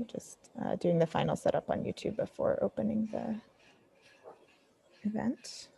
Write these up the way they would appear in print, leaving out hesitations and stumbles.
Just doing the final setup on YouTube before opening the event.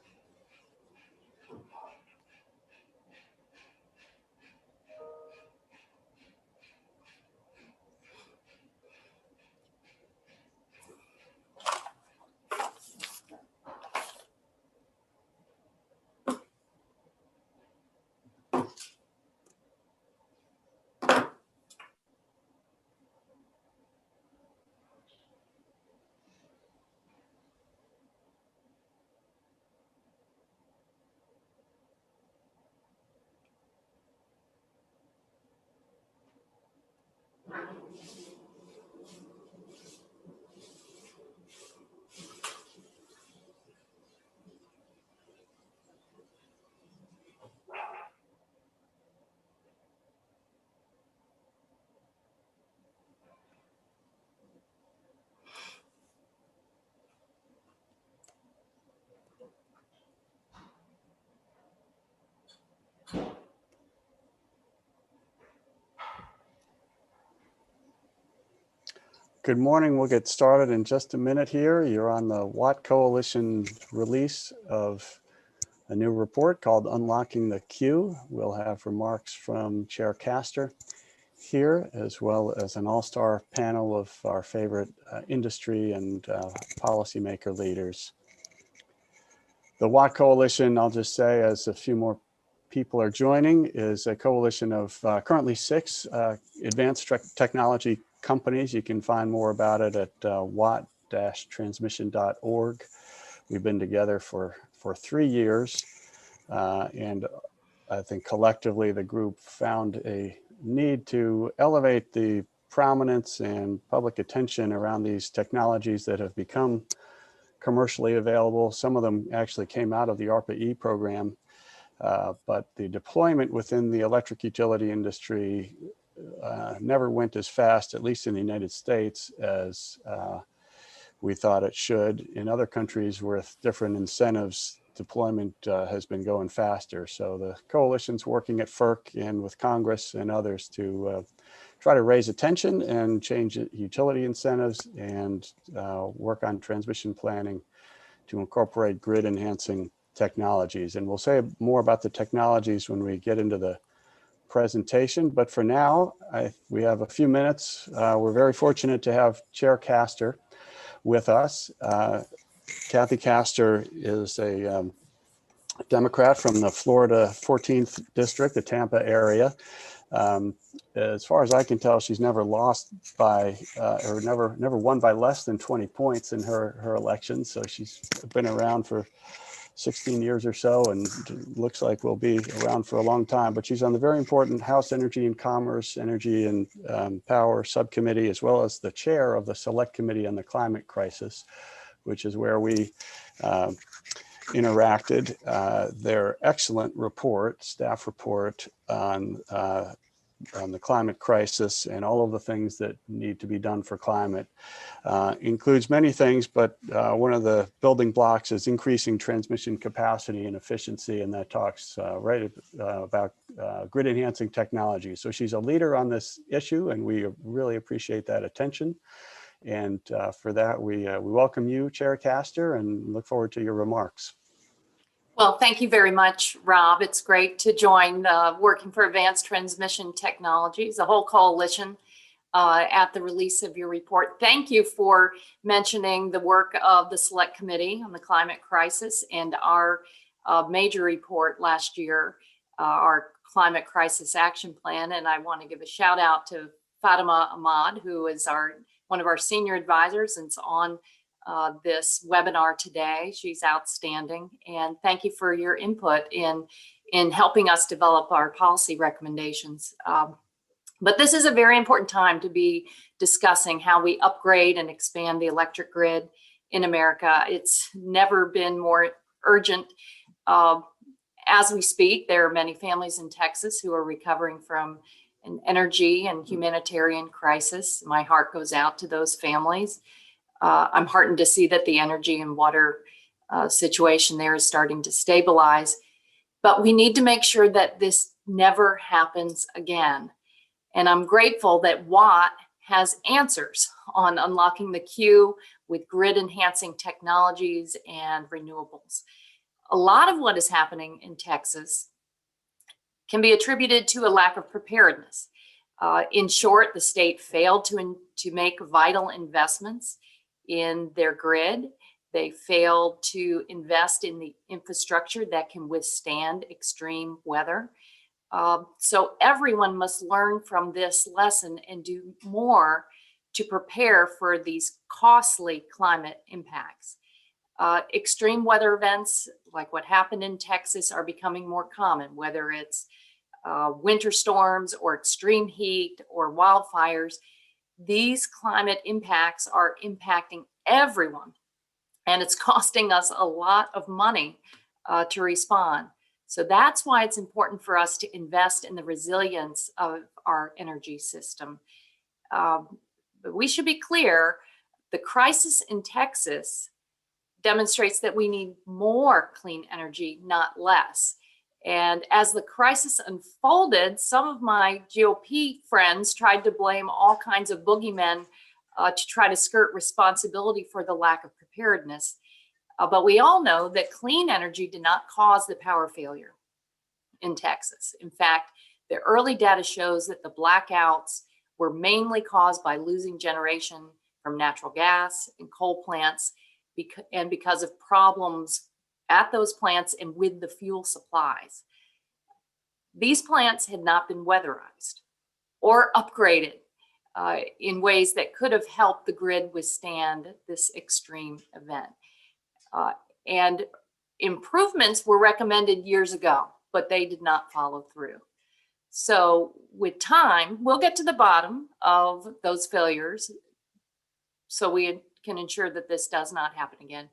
Good morning. We'll get started in just a minute here. You're on the Watt Coalition release of a new report called Unlocking the Queue. We'll have remarks from Chair Castor here, as well as an all-star panel of our favorite industry and policymaker leaders. The Watt Coalition, I'll just say, as a few more people are joining, is a coalition of currently 6 advanced technology companies. You can find more about it at watt-transmission.org. We've been together for 3 years, and I think collectively the group found a need to elevate the prominence and public attention around these technologies that have become commercially available. Some of them actually came out of the ARPA-E program, but the deployment within the electric utility industry never went as fast, at least in the United States, as we thought it should. In other countries with different incentives, deployment has been going faster. So the coalition's working at FERC and with Congress and others to try to raise attention and change utility incentives and work on transmission planning to incorporate grid enhancing technologies. And we'll say more about the technologies when we get into the presentation, but for now, we have a few minutes. We're very fortunate to have Chair Castor with us. Kathy Castor is a Democrat from the Florida 14th District, the Tampa area. As far as I can tell, she's never lost by, or never won by less than 20 points in her election. So she's been around for 16 years or so, and looks like we'll be around for a long time. But she's on the very important House Energy and Commerce, Energy and Power Subcommittee, as well as the chair of the Select Committee on the Climate Crisis, which is where we interacted. Their excellent report, staff report on the climate crisis and all of the things that need to be done for climate. Includes many things, but one of the building blocks is increasing transmission capacity and efficiency, and that talks about grid enhancing technology. So she's a leader on this issue, and we really appreciate that attention. And for that, we welcome you, Chair Castor, and look forward to your remarks. Well, thank you very much, Rob. It's great to join Working for Advanced Transmission Technologies, the whole coalition, at the release of your report. Thank you for mentioning the work of the Select Committee on the Climate Crisis and our major report last year, our Climate Crisis Action Plan. And I want to give a shout out to Fatima Ahmad, who is one of our senior advisors and is on this webinar today. She's outstanding, and thank you for your input in helping us develop our policy recommendations. But this is a very important time to be discussing how we upgrade and expand the electric grid in America. It's never been more urgent. As we speak, there are many families in Texas who are recovering from an energy and humanitarian crisis. My heart goes out to those families. I'm heartened to see that the energy and water situation there is starting to stabilize, but we need to make sure that this never happens again. And I'm grateful that Watt has answers on unlocking the queue with grid enhancing technologies and renewables. A lot of what is happening in Texas can be attributed to a lack of preparedness. In short, the state failed to make vital investments in their grid. They failed to invest in the infrastructure that can withstand extreme weather. So everyone must learn from this lesson and do more to prepare for these costly climate impacts. Extreme weather events like what happened in Texas are becoming more common, whether it's winter storms or extreme heat or wildfires. These climate impacts are impacting everyone, and it's costing us a lot of money to respond. So that's why it's important for us to invest in the resilience of our energy system. But we should be clear, the crisis in Texas demonstrates that we need more clean energy, not less. And as the crisis unfolded, some of my GOP friends tried to blame all kinds of boogeymen to try to skirt responsibility for the lack of preparedness. But we all know that clean energy did not cause the power failure in Texas. In fact, the early data shows that the blackouts were mainly caused by losing generation from natural gas and coal plants, and because of problems at those plants and with the fuel supplies. These plants had not been weatherized or upgraded in ways that could have helped the grid withstand this extreme event. And improvements were recommended years ago, but they did not follow through. So with time, we'll get to the bottom of those failures so we can ensure that this does not happen again.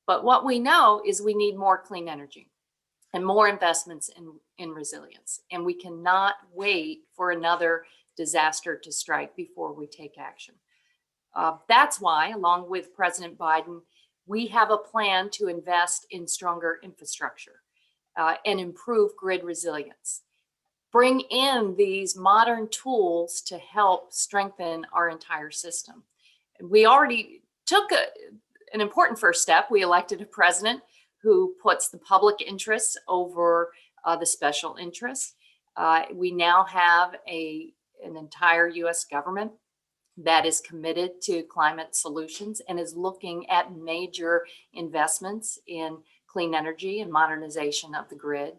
But what we know is we need more clean energy and more investments in resilience. And we cannot wait for another disaster to strike before we take action. That's why, along with President Biden, we have a plan to invest in stronger infrastructure and improve grid resilience. Bring in these modern tools to help strengthen our entire system. We already took an important first step. We elected a president who puts the public interests over the special interests. We now have an entire US government that is committed to climate solutions and is looking at major investments in clean energy and modernization of the grid.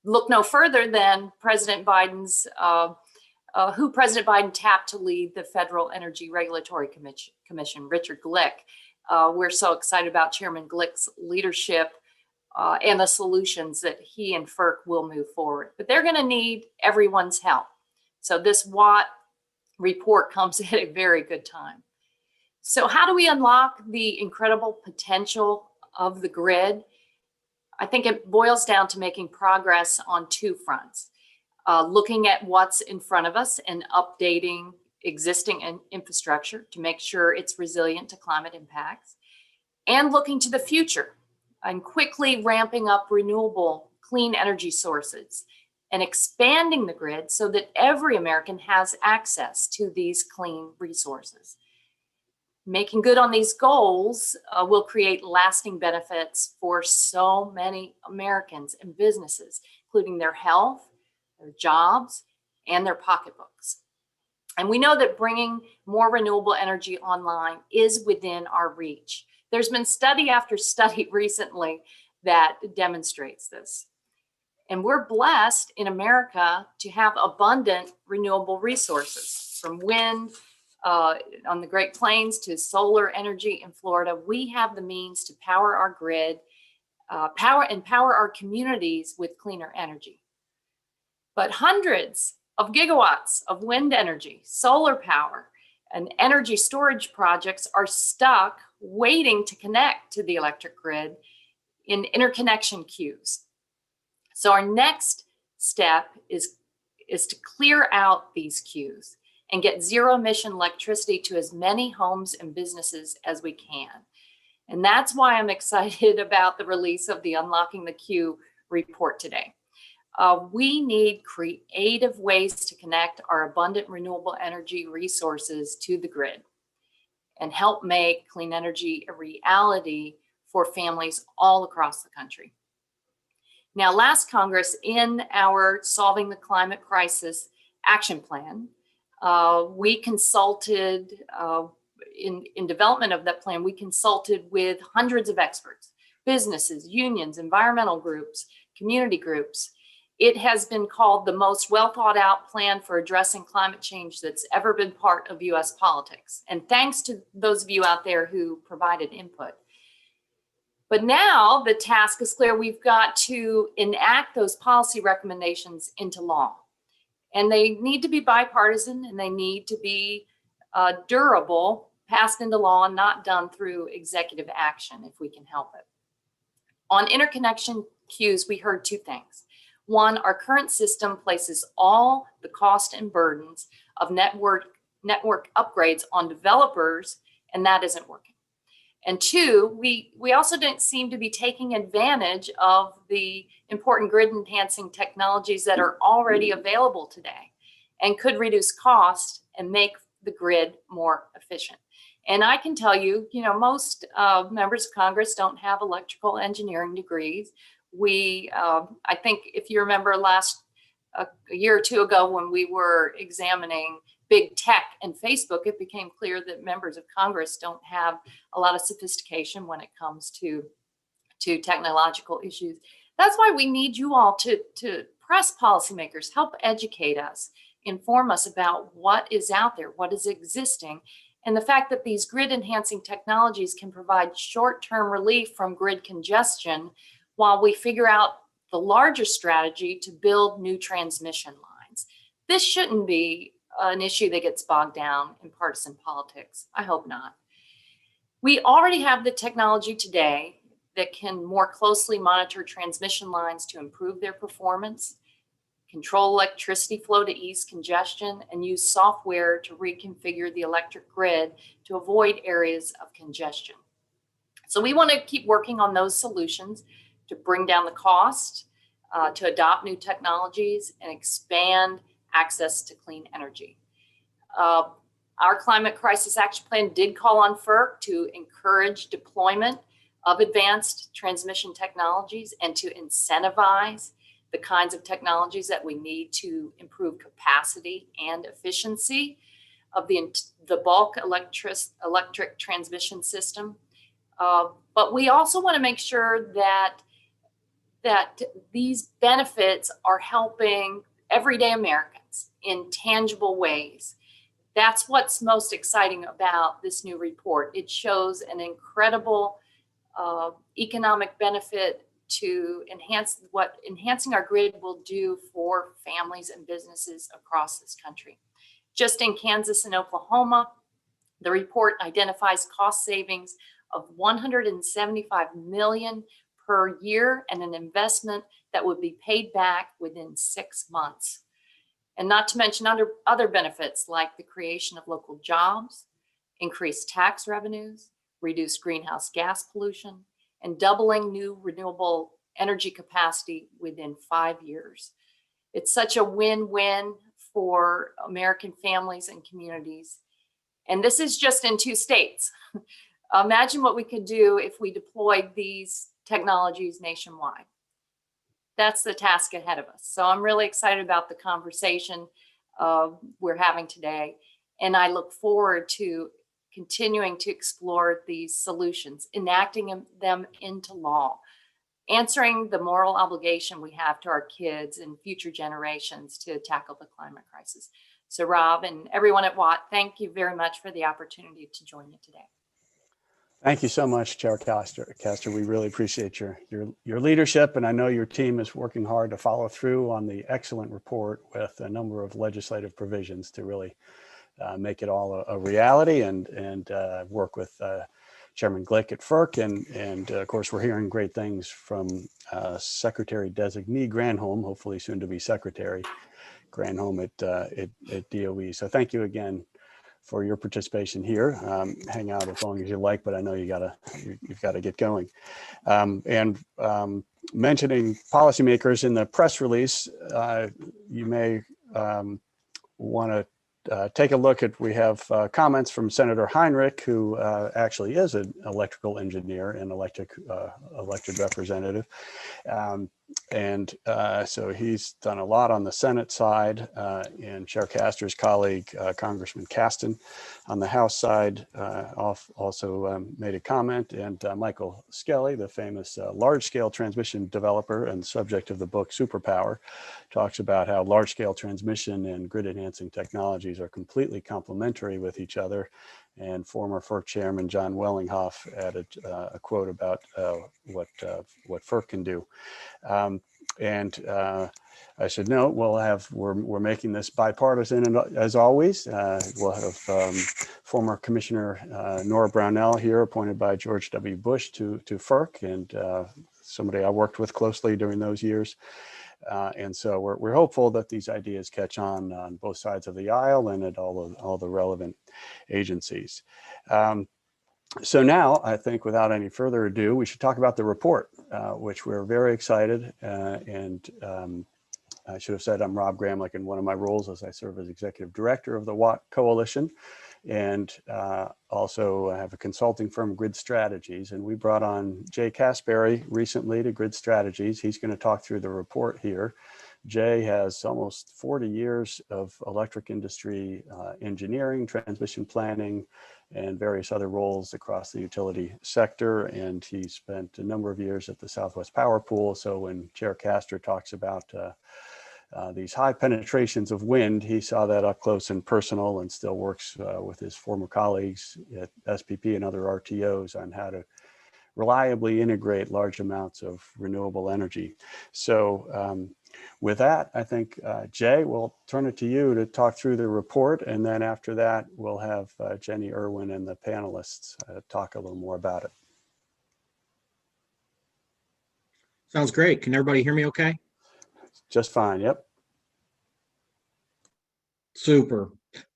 Look no further than President Biden's who President Biden tapped to lead the Federal Energy Regulatory Commission, Richard Glick. We're so excited about Chairman Glick's leadership and the solutions that he and FERC will move forward. But they're going to need everyone's help. So this Watt report comes at a very good time. So how do we unlock the incredible potential of the grid? I think it boils down to making progress on two fronts. Looking at what's in front of us and updating existing infrastructure to make sure it's resilient to climate impacts, and looking to the future and quickly ramping up renewable clean energy sources and expanding the grid so that every American has access to these clean resources. Making good on these goals will create lasting benefits for so many Americans and businesses, including their health, their jobs, and their pocketbooks. And we know that bringing more renewable energy online is within our reach. There's been study after study recently that demonstrates this. And we're blessed in America to have abundant renewable resources, from wind on the Great Plains to solar energy in Florida. We have the means to power our grid, power our communities with cleaner energy. But hundreds of gigawatts of wind energy, solar power, and energy storage projects are stuck waiting to connect to the electric grid in interconnection queues. So our next step is to clear out these queues and get zero emission electricity to as many homes and businesses as we can. And that's why I'm excited about the release of the Unlocking the Queue report today. We need creative ways to connect our abundant renewable energy resources to the grid and help make clean energy a reality for families all across the country. Now, last Congress, in our Solving the Climate Crisis Action Plan, we consulted, in development of that plan, we consulted with hundreds of experts, businesses, unions, environmental groups, community groups. It has been called the most well thought out plan for addressing climate change that's ever been part of US politics. And thanks to those of you out there who provided input. But now the task is clear. We've got to enact those policy recommendations into law. And they need to be bipartisan, and they need to be durable, passed into law, and not done through executive action if we can help it. On interconnection queues, we heard two things. One, our current system places all the cost and burdens of network upgrades on developers, and that isn't working. And two, we also don't seem to be taking advantage of the important grid enhancing technologies that are already available today and could reduce cost and make the grid more efficient. And I can tell you, most members of Congress don't have electrical engineering degrees. I think if you remember a year or two ago when we were examining big tech and Facebook, it became clear that members of Congress don't have a lot of sophistication when it comes to technological issues. That's why we need you all to press policymakers, help educate us, inform us about what is out there, what is existing, and the fact that these grid enhancing technologies can provide short-term relief from grid congestion while we figure out the larger strategy to build new transmission lines. This shouldn't be an issue that gets bogged down in partisan politics. I hope not. We already have the technology today that can more closely monitor transmission lines to improve their performance, control electricity flow to ease congestion, and use software to reconfigure the electric grid to avoid areas of congestion. So we want to keep working on those solutions to bring down the cost, to adopt new technologies, and expand access to clean energy. Our Climate Crisis Action Plan did call on FERC to encourage deployment of advanced transmission technologies and to incentivize the kinds of technologies that we need to improve capacity and efficiency of the bulk electric transmission system. But we also want to make sure that these benefits are helping everyday Americans in tangible ways. That's what's most exciting about this new report. It shows an incredible economic benefit to enhance what enhancing our grid will do for families and businesses across this country. Just in Kansas and Oklahoma, the report identifies cost savings of $175 million per year and an investment that would be paid back within 6 months. And not to mention other benefits like the creation of local jobs, increased tax revenues, reduced greenhouse gas pollution, and doubling new renewable energy capacity within 5 years. It's such a win-win for American families and communities. And this is just in 2 states. Imagine what we could do if we deployed these technologies nationwide. That's the task ahead of us. So I'm really excited about the conversation we're having today. And I look forward to continuing to explore these solutions, enacting them into law, answering the moral obligation we have to our kids and future generations to tackle the climate crisis. So Rob and everyone at Watt, thank you very much for the opportunity to join you today. Thank you so much, Chair Castor. We really appreciate your leadership, and I know your team is working hard to follow through on the excellent report with a number of legislative provisions to really make it all a reality and work with Chairman Glick at FERC. And of course, we're hearing great things from Secretary Designee Granholm, hopefully soon to be Secretary Granholm at DOE. So thank you again, for your participation here. Hang out as long as you like, but I know you've got to get going. Mentioning policymakers in the press release, you may want to take a look at, we have comments from Senator Heinrich, who actually is an electrical engineer and elected representative. So he's done a lot on the Senate side, and Chair Castor's colleague, Congressman Caston, on the House side, also made a comment, and Michael Skelly, the famous large-scale transmission developer and subject of the book Superpower, talks about how large-scale transmission and grid-enhancing technologies are completely complementary with each other. And former FERC Chairman John Wellinghoff added a quote about what FERC can do. I should note, we're making this bipartisan, and as always, we'll have former Commissioner Nora Brownell here, appointed by George W. Bush to FERC, and somebody I worked with closely during those years. And so we're hopeful that these ideas catch on both sides of the aisle and at all the relevant agencies. So now, I think without any further ado, we should talk about the report, which we're very excited. I should have said I'm Rob Gramlich, and one of my roles is I serve as Executive Director of the Watt Coalition, and also have a consulting firm, Grid Strategies. And we brought on Jay Casper recently to Grid Strategies. He's going to talk through the report here. Jay has almost 40 years of electric industry engineering, transmission planning, and various other roles across the utility sector. And he spent a number of years at the Southwest Power Pool. So when Chair Castor talks about these high penetrations of wind, he saw that up close and personal, and still works with his former colleagues at SPP and other RTOs on how to reliably integrate large amounts of renewable energy. So with that, I think, Jay, we'll turn it to you to talk through the report. And then after that, we'll have Jenny, Irwin, and the panelists talk a little more about it. Sounds great. Can everybody hear me okay? Just fine, yep. Super.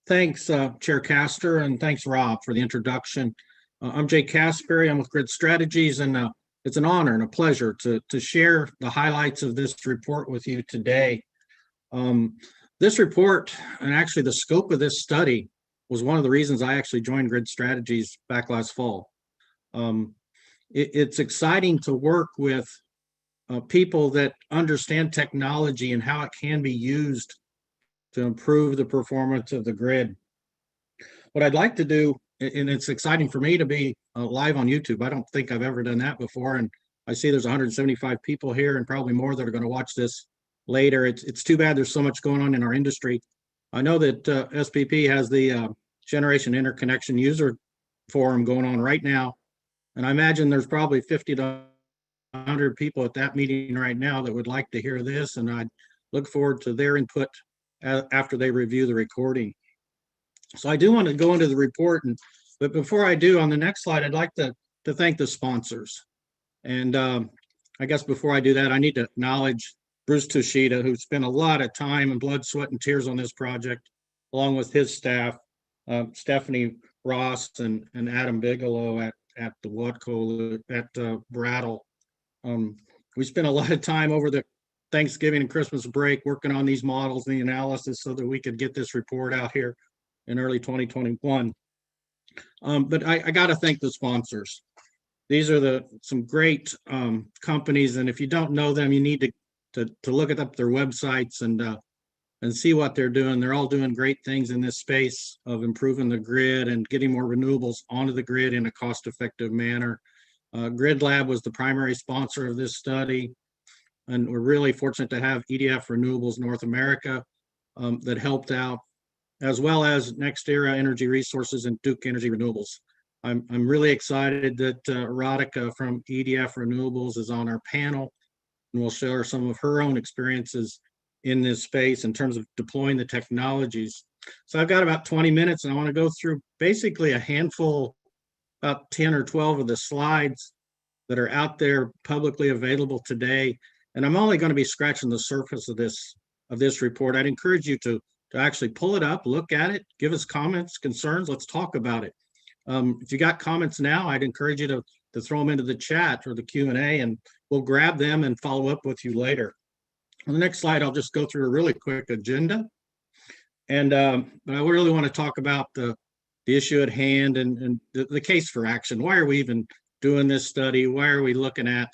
Thanks, Chair Castor, and thanks, Rob, for the introduction. I'm Jay Casper. I'm with Grid Strategies, and it's an honor and a pleasure to share the highlights of this report with you today. This report, and actually the scope of this study, was one of the reasons I actually joined Grid Strategies back last fall. It's exciting to work with people that understand technology and how it can be used to improve the performance of the grid. What I'd like to do, and it's exciting for me to be live on YouTube. I don't think I've ever done that before. And I see there's 175 people here and probably more that are going to watch this later. It's too bad there's so much going on in our industry. I know that SPP has the Generation Interconnection User Forum going on right now. And I imagine there's probably 50 to 100 people at that meeting right now that would like to hear this. And I look forward to their input after they review the recording. So I do want to go into the report, but before I do, on the next slide, I'd like to thank the sponsors. And I guess before I do that, I need to acknowledge Bruce Tushita, who spent a lot of time and blood, sweat, and tears on this project, along with his staff, Stephanie Ross and Adam Bigelow at the Watt at Brattle. We spent a lot of time over the Thanksgiving and Christmas break working on these models and the analysis so that we could get this report out here in early 2021. But I got to thank the sponsors. These are some great companies, and if you don't know them, you need to look up their websites and see what they're doing. They're all doing great things in this space of improving the grid and getting more renewables onto the grid in a cost-effective manner. Grid Lab was the primary sponsor of this study, and we're really fortunate to have EDF Renewables North America that helped out, as well as NextEra Energy Resources and Duke Energy Renewables. I'm really excited that Radhika from EDF Renewables is on our panel and will share some of her own experiences in this space in terms of deploying the technologies. So I've got about 20 minutes and I want to go through basically a handful, about 10 or 12 of the slides that are out there publicly available today. And I'm only going to be scratching the surface of this report. I'd encourage you to to actually pull it up, look at it, give us comments, concerns. Let's talk about it. If you got comments now, I'd encourage you to throw them into the chat or the Q&A, and we'll grab them and follow up with you later. On the next slide, I'll just go through a really quick agenda. And I really want to talk about the issue at hand and the case for action. Why are we even doing this study? Why are we looking at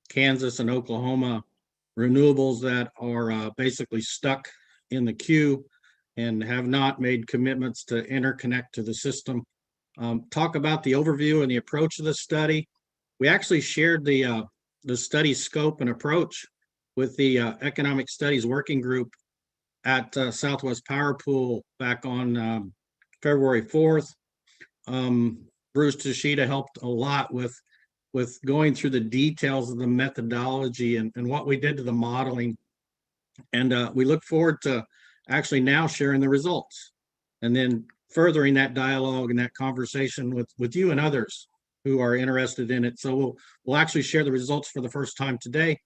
Kansas and Oklahoma renewables that are basically stuck in the queue and have not made commitments to interconnect to the system? Talk about the overview and the approach of the study. We actually shared the study scope and approach with the Economic Studies Working Group at Southwest Power Pool back on February 4th. Bruce Tashida helped a lot with going through the details of the methodology and what we did to the modeling. And we look forward to actually now sharing the results and then furthering that dialogue and that conversation with you and others who are interested in it. So we'll actually share the results for the first time today.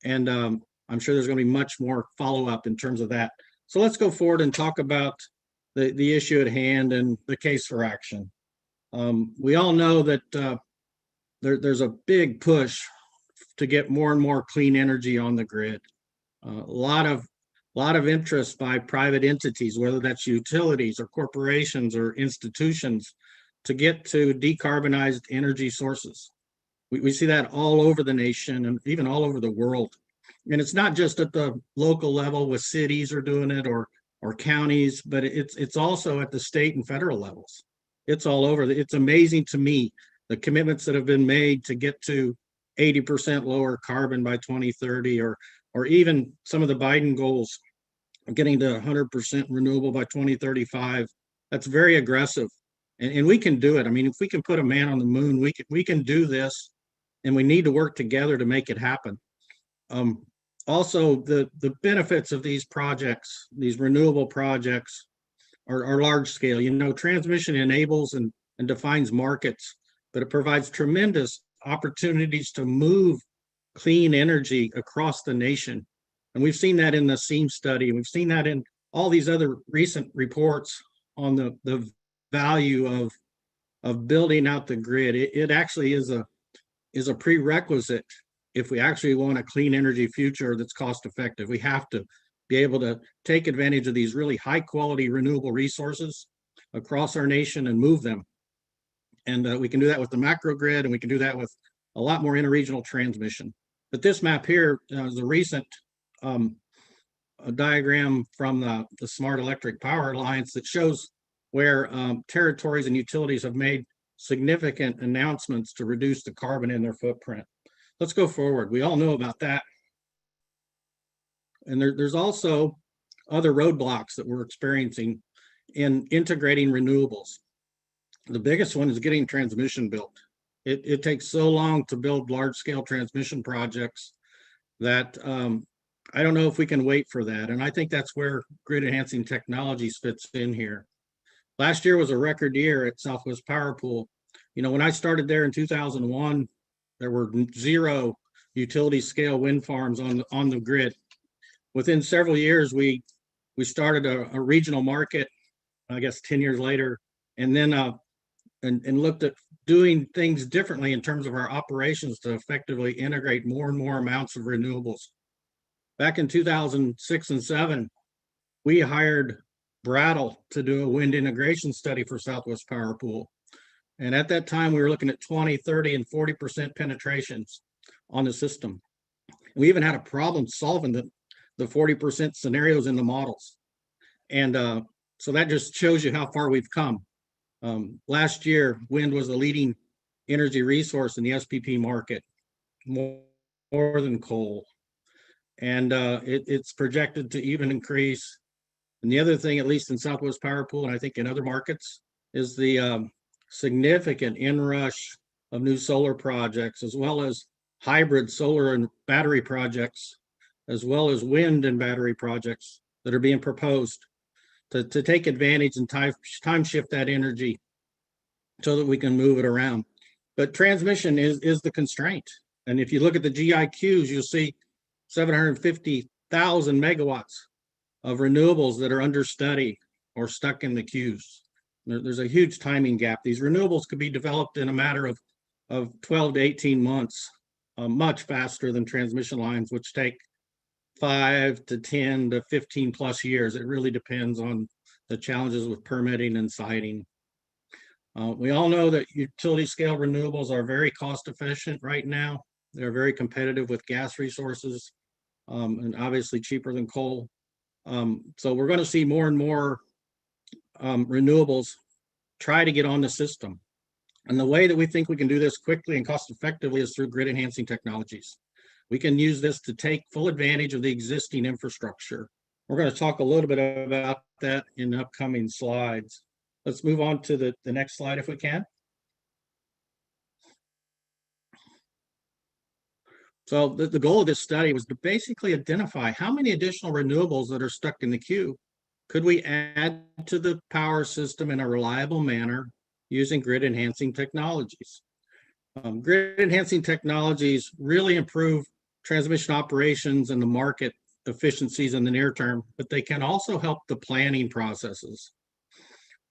And I'm sure there's going to be much more follow-up in terms of that. So let's go forward and talk about the issue at hand and the case for action. We all know that there's a big push to get more and more clean energy on the grid. A lot of interest by private entities, whether that's utilities or corporations or institutions, to get to decarbonized energy sources. We see that all over the nation and even all over the world. And it's not just at the local level with cities are doing it or counties, but it's also at the state and federal levels. It's all over. It's amazing to me, the commitments that have been made to get to 80% lower carbon by 2030, or even some of the Biden goals of getting to 100% renewable by 2035. That's very aggressive. And we can do it. I mean, if we can put a man on the moon, we can do this, and we need to work together to make it happen. Also, the benefits of these projects, these renewable projects, are large scale. You know, transmission enables and defines markets, but it provides tremendous opportunities to move clean energy across the nation. And we've seen that in the SEAM study. We've seen that in all these other recent reports on the value of building out the grid. It actually is a prerequisite if we actually want a clean energy future that's cost effective. We have to be able to take advantage of these really high quality renewable resources across our nation and move them. And we can do that with the macro grid, and we can do that with a lot more interregional transmission. But this map here is a recent a diagram from the Smart Electric Power Alliance that shows where territories and utilities have made significant announcements to reduce the carbon in their footprint. Let's go forward. We all know about that. And there's also other roadblocks that we're experiencing in integrating renewables. The biggest one is getting transmission built. It takes so long to build large-scale transmission projects that I don't know if we can wait for that. And I think that's where grid enhancing technologies fits in here. Last year was a record year at Southwest Power Pool. You know, when I started there in 2001, there were 0 utility scale wind farms on the grid. Within several years, we started a regional market, I guess 10 years later, and then and looked at doing things differently in terms of our operations to effectively integrate more and more amounts of renewables. Back in 2006 and 7, we hired Brattle to do a wind integration study for Southwest Power Pool. And at that time, we were looking at 20, 30, and 40% penetrations on the system. We even had a problem solving the 40% scenarios in the models. And so that just shows you how far we've come. Last year, wind was the leading energy resource in the SPP market, more than coal. And it's projected to even increase. And the other thing, at least in Southwest Power Pool, and I think in other markets, is the significant inrush of new solar projects, as well as hybrid solar and battery projects, as well as wind and battery projects that are being proposed to take advantage and time shift that energy so that we can move it around. But transmission is the constraint. And if you look at the GIQs, you'll see 750,000 megawatts of renewables that are under study or stuck in the queues. There's a huge timing gap. These renewables could be developed in a matter of 12 to 18 months, much faster than transmission lines, which take 5 to 10 to 15 plus years. It really depends on the challenges with permitting and siting. We all know that utility scale renewables are very cost efficient right now. They're very competitive with gas resources, and obviously cheaper than coal. So we're going to see more and more renewables try to get on the system. And the way that we think we can do this quickly and cost effectively is through grid enhancing technologies. We can use this to take full advantage of the existing infrastructure. We're going to talk a little bit about that in upcoming slides. Let's move on to the next slide if we can. So the goal of this study was to basically identify how many additional renewables that are stuck in the queue could we add to the power system in a reliable manner using grid enhancing technologies. Grid enhancing technologies really improve transmission operations and the market efficiencies in the near term, but they can also help the planning processes.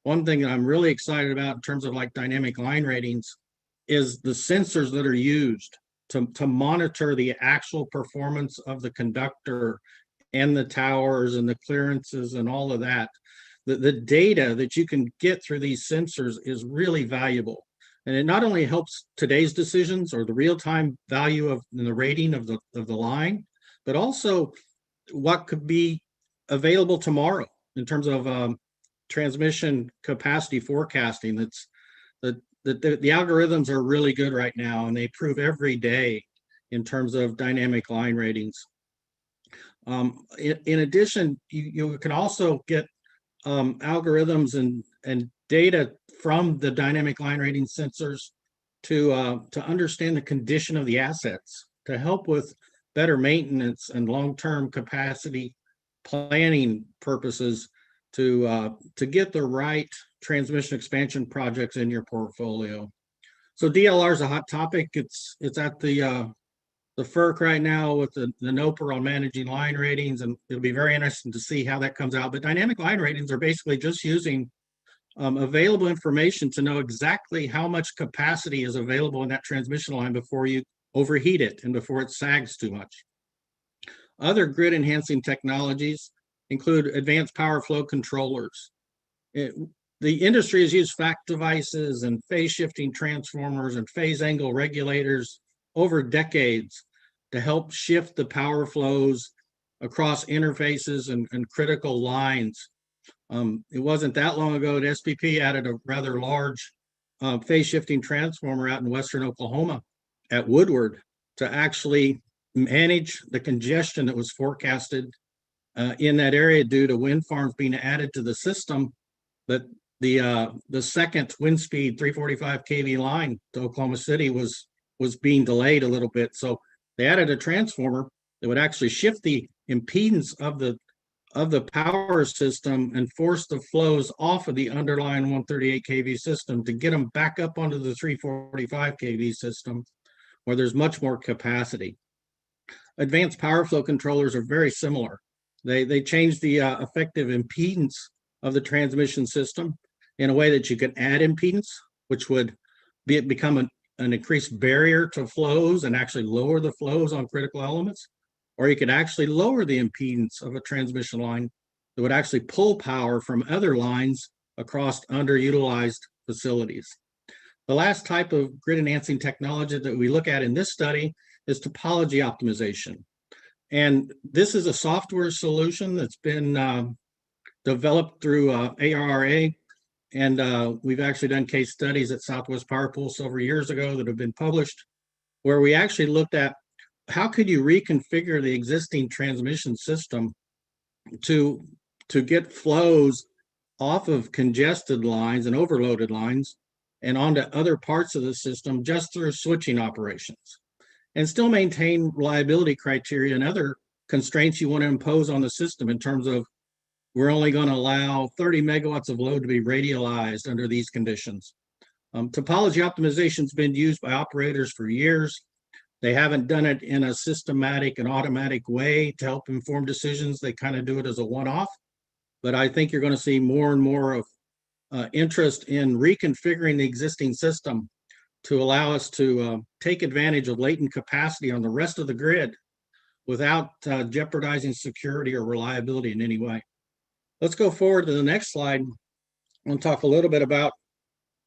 One thing that I'm really excited about in terms of like dynamic line ratings is the sensors that are used to monitor the actual performance of the conductor and the towers and the clearances and all of that. The data that you can get through these sensors is really valuable. And it not only helps today's decisions or the real-time value of the rating of the line, but also what could be available tomorrow in terms of transmission capacity forecasting. The algorithms are really good right now, and they improve every day in terms of dynamic line ratings. In addition, you can also get algorithms and data from the dynamic line rating sensors to understand the condition of the assets, to help with better maintenance and long-term capacity planning purposes, to get the right transmission expansion projects in your portfolio. So DLR is a hot topic. It's at the FERC right now with the NOPR on managing line ratings, and it'll be very interesting to see how that comes out. But dynamic line ratings are basically just using available information to know exactly how much capacity is available in that transmission line before you overheat it and before it sags too much. Other grid enhancing technologies include advanced power flow controllers. The industry has used FACT devices and phase shifting transformers and phase angle regulators over decades to help shift the power flows across interfaces and critical lines. It wasn't that long ago that SPP added a rather large phase shifting transformer out in western Oklahoma at Woodward to actually manage the congestion that was forecasted in that area due to wind farms being added to the system. But the second wind speed 345 kV line to Oklahoma City was being delayed a little bit. So they added a transformer that would actually shift the impedance of the power system and force the flows off of the underlying 138 kV system to get them back up onto the 345 kV system where there's much more capacity. Advanced power flow controllers are very similar. They change the effective impedance of the transmission system in a way that you can add impedance, which would become an increased barrier to flows and actually lower the flows on critical elements. Or you could actually lower the impedance of a transmission line that would actually pull power from other lines across underutilized facilities. The last type of grid enhancing technology that we look at in this study is topology optimization. And this is a software solution that's been developed through ARRA. And we've actually done case studies at Southwest Power Pool several years ago that have been published, where we actually looked at how could you reconfigure the existing transmission system to get flows off of congested lines and overloaded lines and onto other parts of the system just through switching operations, and still maintain reliability criteria and other constraints you want to impose on the system in terms of we're only going to allow 30 megawatts of load to be radialized under these conditions. Topology optimization has been used by operators for years. They haven't done it in a systematic and automatic way to help inform decisions. They kind of do it as a one-off. But I think you're going to see more and more of interest in reconfiguring the existing system to allow us to take advantage of latent capacity on the rest of the grid without jeopardizing security or reliability in any way. Let's go forward to the next slide. I'll talk a little bit about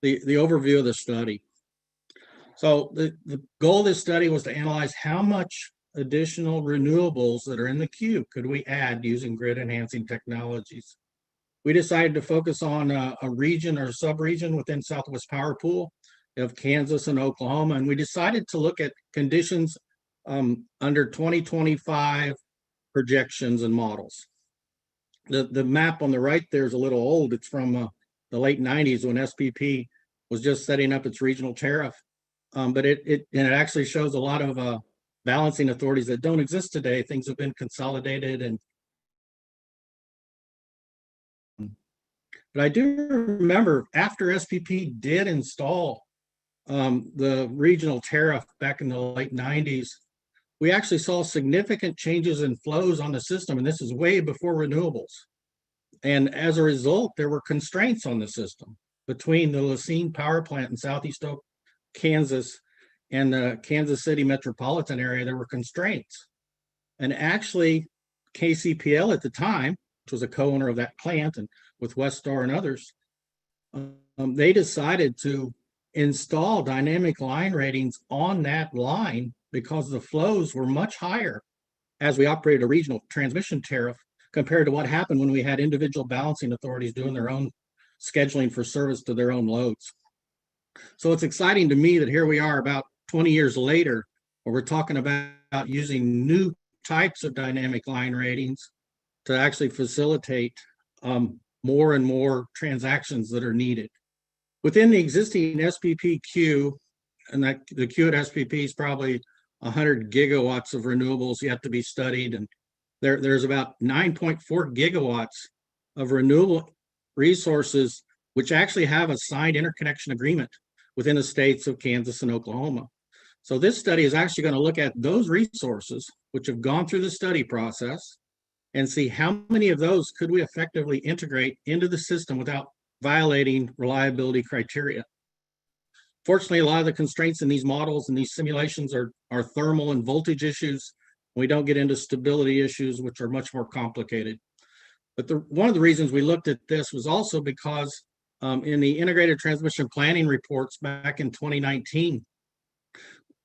the overview of the study. So the goal of this study was to analyze how much additional renewables that are in the queue could we add using grid enhancing technologies. We decided to focus on a region or sub-region within Southwest Power Pool of Kansas and Oklahoma, and we decided to look at conditions under 2025 projections and models. The map on the right there is a little old. It's from the late 90s when SPP was just setting up its regional tariff. But it actually shows a lot of balancing authorities that don't exist today. Things have been consolidated, but I do remember after SPP did install the regional tariff back in the late 90s, we actually saw significant changes in flows on the system, and this is way before renewables. And as a result, there were constraints on the system between the Lacine power plant in Southeast Kansas and the Kansas City metropolitan area. There were constraints. And actually, KCPL at the time, which was a co-owner of that plant and with Westar and others, they decided to install dynamic line ratings on that line because the flows were much higher as we operated a regional transmission tariff compared to what happened when we had individual balancing authorities doing their own scheduling for service to their own loads. So it's exciting to me that here we are about 20 years later, where we're talking about using new types of dynamic line ratings to actually facilitate more and more transactions that are needed. Within the existing SPP queue, and that the queue at SPP is probably 100 gigawatts of renewables yet to be studied, and there's about 9.4 gigawatts of renewable resources which actually have a signed interconnection agreement within the states of Kansas and Oklahoma. So this study is actually going to look at those resources which have gone through the study process and see how many of those could we effectively integrate into the system without violating reliability criteria. Fortunately, a lot of the constraints in these models and these simulations are thermal and voltage issues. We don't get into stability issues, which are much more complicated. But one of the reasons we looked at this was also because in the integrated transmission planning reports back in 2019,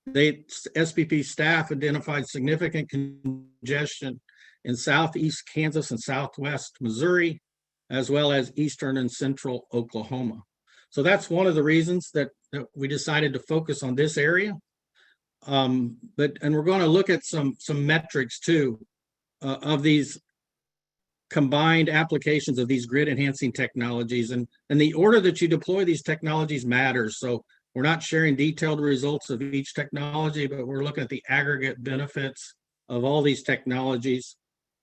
SPP staff identified significant congestion in Southeast Kansas and Southwest Missouri, as well as Eastern and Central Oklahoma. So that's one of the reasons that we decided to focus on this area. And we're going to look at some metrics too of these combined applications of these grid enhancing technologies, and the order that you deploy these technologies matters. So we're not sharing detailed results of each technology, but we're looking at the aggregate benefits of all these technologies.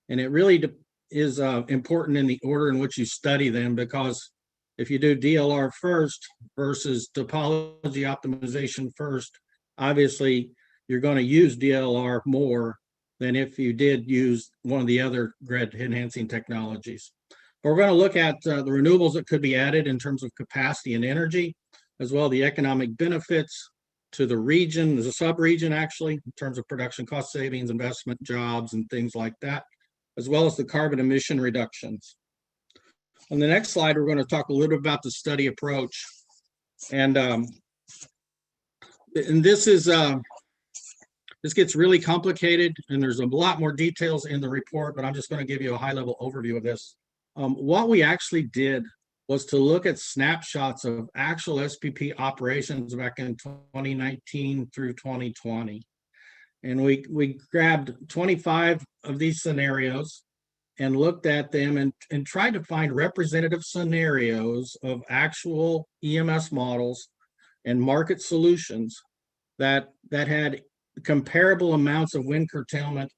And it really is important in the order in which you study them, because if you do DLR first versus topology optimization first, obviously you're going to use DLR more than if you did use one of the other grid enhancing technologies. But we're going to look at the renewables that could be added in terms of capacity and energy, as well as the economic benefits to the region, there's a sub-region actually, in terms of production cost savings, investment, jobs, and things like that, as well as the carbon emission reductions. On the next slide, we're going to talk a little bit about the study approach. And this is, this gets really complicated, and there's a lot more details in the report, but I'm just going to give you a high-level overview of this. What we actually did was to look at snapshots of actual SPP operations back in 2019 through 2020. And we grabbed 25 of these scenarios and looked at them and tried to find representative scenarios of actual EMS models and market solutions that had comparable amounts of wind curtailment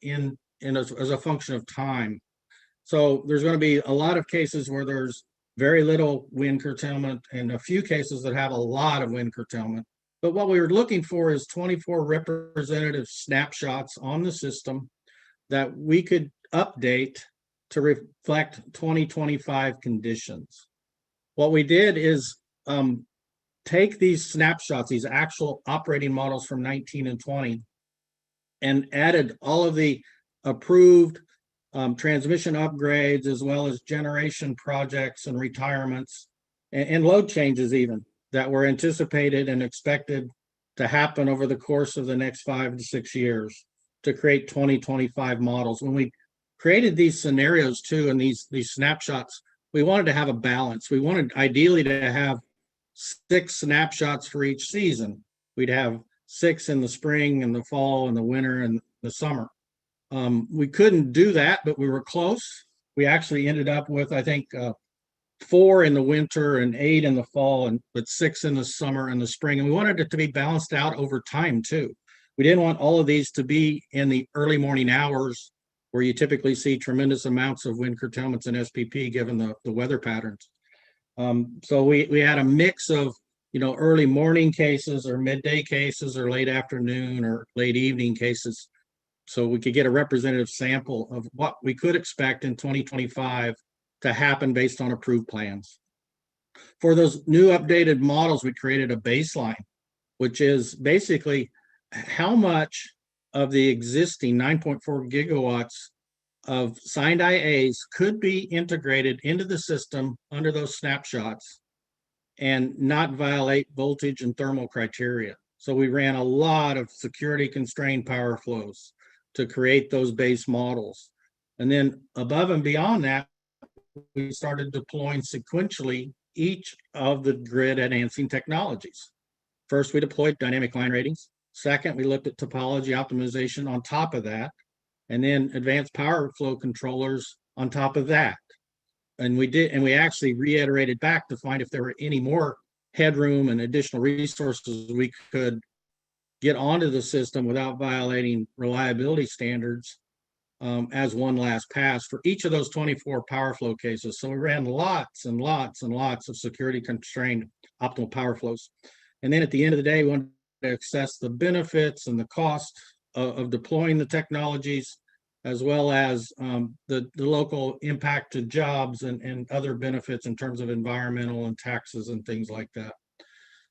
as a function of time. So there's going to be a lot of cases where there's very little wind curtailment and a few cases that have a lot of wind curtailment. But what we were looking for is 24 representative snapshots on the system that we could update to reflect 2025 conditions. What we did is take these snapshots, these actual operating models from 19 and 20, and added all of the approved transmission upgrades, as well as generation projects and retirements and load changes even that were anticipated and expected to happen over the course of the next 5 to 6 years to create 2025 models. When we created these scenarios too, and these snapshots, we wanted to have a balance. We wanted ideally to have 6 snapshots for each season. We'd have 6 in the spring and the fall and the winter and the summer. We couldn't do that, but we were close. We actually ended up with, I think, 4 in the winter and 8 in the fall, and but 6 in the summer and the spring. And we wanted it to be balanced out over time too. We didn't want all of these to be in the early morning hours where you typically see tremendous amounts of wind curtailments in SPP given the weather patterns. So we had a mix of, early morning cases or midday cases or late afternoon or late evening cases, so we could get a representative sample of what we could expect in 2025 to happen based on approved plans. For those new updated models, we created a baseline, which is basically how much of the existing 9.4 gigawatts of signed IAs could be integrated into the system under those snapshots and not violate voltage and thermal criteria. So we ran a lot of security constrained power flows to create those base models. And then above and beyond that, we started deploying sequentially each of the grid enhancing technologies. First, we deployed dynamic line ratings. Second, we looked at topology optimization on top of that, and then advanced power flow controllers on top of that. And we actually reiterated back to find if there were any more headroom and additional resources we could get onto the system without violating reliability standards as one last pass for each of those 24 power flow cases. So we ran lots and lots and lots of security constrained optimal power flows. And then at the end of the day, we wanted to assess the benefits and the cost of deploying the technologies, as well as the local impact to jobs and other benefits in terms of environmental and taxes and things like that.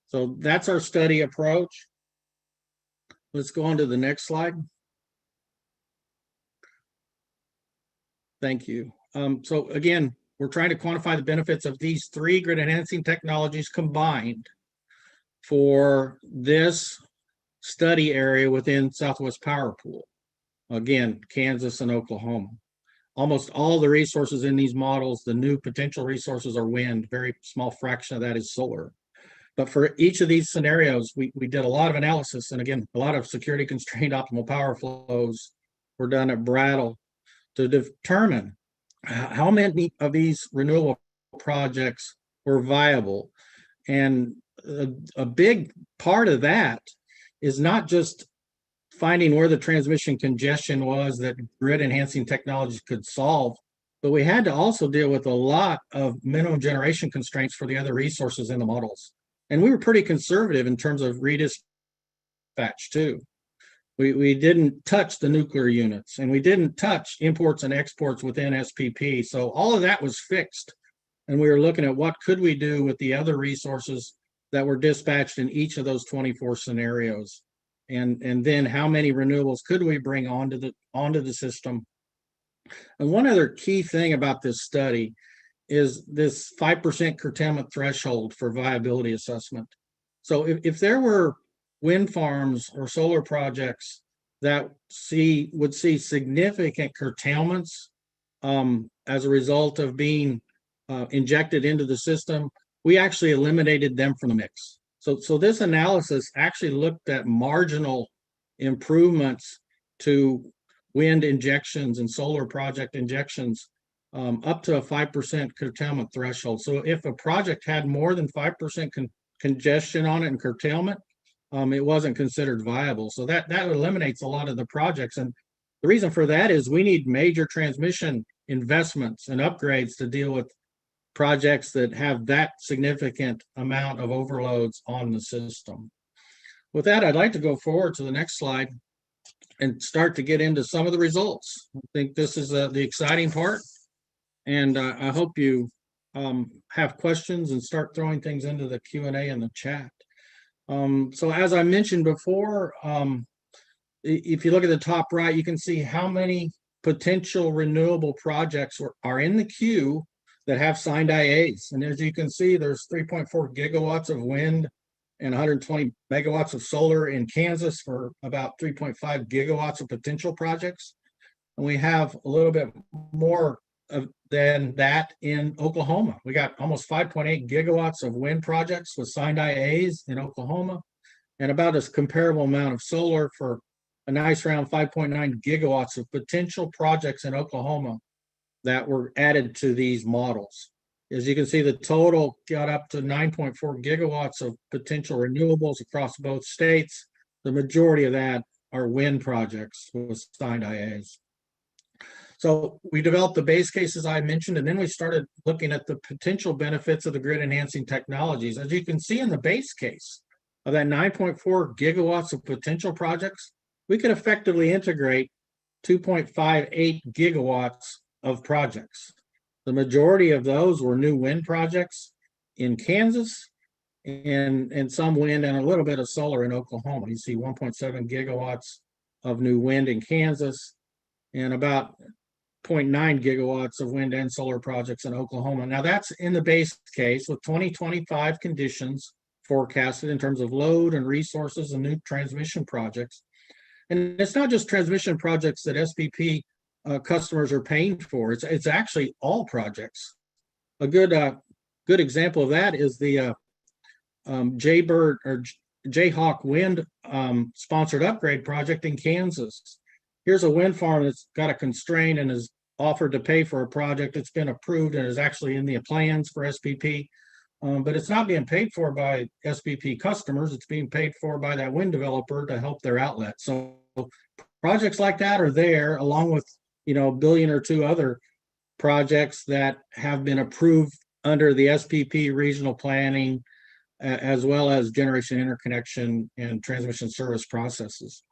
So that's our study approach. Let's go on to the next slide. Thank you. So again, we're trying to quantify the benefits of these 3 grid enhancing technologies combined for this study area within Southwest Power Pool. Again, Kansas and Oklahoma. Almost all the resources in these models, the new potential resources are wind, very small fraction of that is solar. But for each of these scenarios, we did a lot of analysis, and again, a lot of security constrained optimal power flows were done at Brattle to determine how many of these renewable projects were viable. And a big part of that is not just finding where the transmission congestion was that grid enhancing technologies could solve, but we had to also deal with a lot of minimum generation constraints for the other resources in the models. And we were pretty conservative in terms of redispatch too. We didn't touch the nuclear units, and we didn't touch imports and exports within SPP. So all of that was fixed. And we were looking at what could we do with the other resources that were dispatched in each of those 24 scenarios. And then how many renewables could we bring onto the system? And one other key thing about this study is this 5% curtailment threshold for viability assessment. So if there were wind farms or solar projects that would see significant curtailments as a result of being injected into the system, we actually eliminated them from the mix. So this analysis actually looked at marginal improvements to wind injections and solar project injections up to a 5% curtailment threshold. So if a project had more than 5% congestion on it and curtailment, it wasn't considered viable. So that eliminates a lot of the projects. And the reason for that is we need major transmission investments and upgrades to deal with projects that have that significant amount of overloads on the system. With that, I'd like to go forward to the next slide and start to get into some of the results. I think this is the exciting part. And I hope you have questions and start throwing things into the Q&A in the chat. So as I mentioned before, if you look at the top right, you can see how many potential renewable projects are in the queue that have signed IAs. And as you can see, there's 3.4 gigawatts of wind and 120 megawatts of solar in Kansas for about 3.5 gigawatts of potential projects. And we have a little bit more than that in Oklahoma. We got almost 5.8 gigawatts of wind projects with signed IAs in Oklahoma, and about a comparable amount of solar for a nice round 5.9 gigawatts of potential projects in Oklahoma that were added to these models. As you can see, the total got up to 9.4 gigawatts of potential renewables across both states. The majority of that are wind projects with signed IAs. So we developed the base cases I mentioned, and then we started looking at the potential benefits of the grid enhancing technologies. As you can see in the base case of that 9.4 gigawatts of potential projects, we could effectively integrate 2.58 gigawatts of projects. The majority of those were new wind projects in Kansas and some wind and a little bit of solar in Oklahoma. You see 1.7 gigawatts of new wind in Kansas and about 0.9 gigawatts of wind and solar projects in Oklahoma. Now that's in the base case with 2025 conditions forecasted in terms of load and resources and new transmission projects. And it's not just transmission projects that SPP customers are paying for. It's actually all projects. A good example of that is the Jaybird or Jayhawk Wind sponsored upgrade project in Kansas. Here's a wind farm that's got a constraint and is offered to pay for a project that's been approved and is actually in the plans for SPP, but it's not being paid for by SPP customers. It's being paid for by that wind developer to help their outlet. So projects like that are there, along with a billion or two other projects that have been approved under the SPP regional planning, as well as generation interconnection and transmission service processes.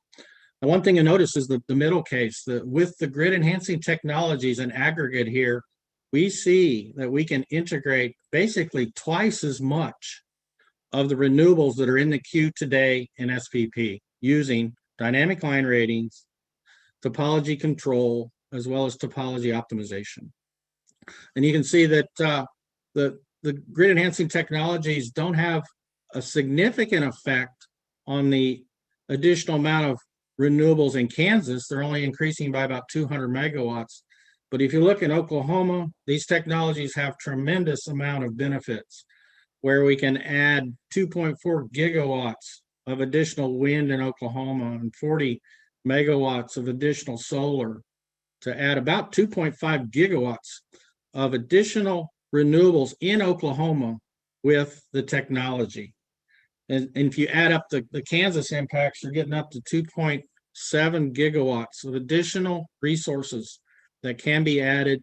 And one thing to notice is the middle case, that with the grid enhancing technologies in aggregate here, we see that we can integrate basically twice as much of the renewables that are in the queue today in SPP using dynamic line ratings, topology control, as well as topology optimization. And you can see that the grid enhancing technologies don't have a significant effect on the additional amount of renewables in Kansas. They're only increasing by about 200 megawatts. But if you look in Oklahoma, these technologies have tremendous amount of benefits where we can add 2.4 gigawatts of additional wind in Oklahoma and 40 megawatts of additional solar to add about 2.5 gigawatts of additional renewables in Oklahoma with the technology. And if you add up the Kansas impacts, you're getting up to 2.7 gigawatts of additional resources that can be added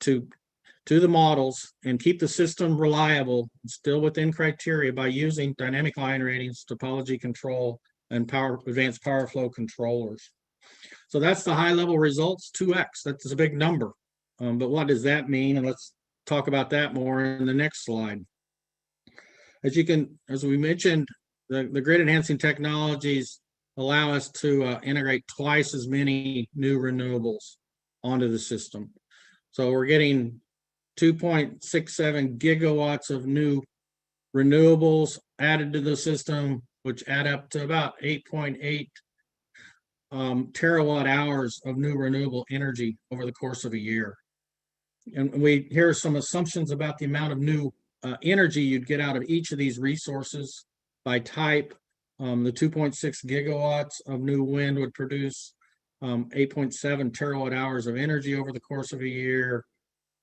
to the models and keep the system reliable and still within criteria by using dynamic line ratings, topology control, and advanced power flow controllers. So that's the high level results, 2x. That's a big number. But what does that mean? And let's talk about that more in the next slide. As we mentioned, the grid enhancing technologies allow us to integrate twice as many new renewables onto the system. So we're getting 2.67 gigawatts of new renewables added to the system, which add up to about 8.8 terawatt hours of new renewable energy over the course of a year. And here are some assumptions about the amount of new energy you'd get out of each of these resources by type. The 2.6 gigawatts of new wind would produce 8.7 terawatt hours of energy over the course of a year.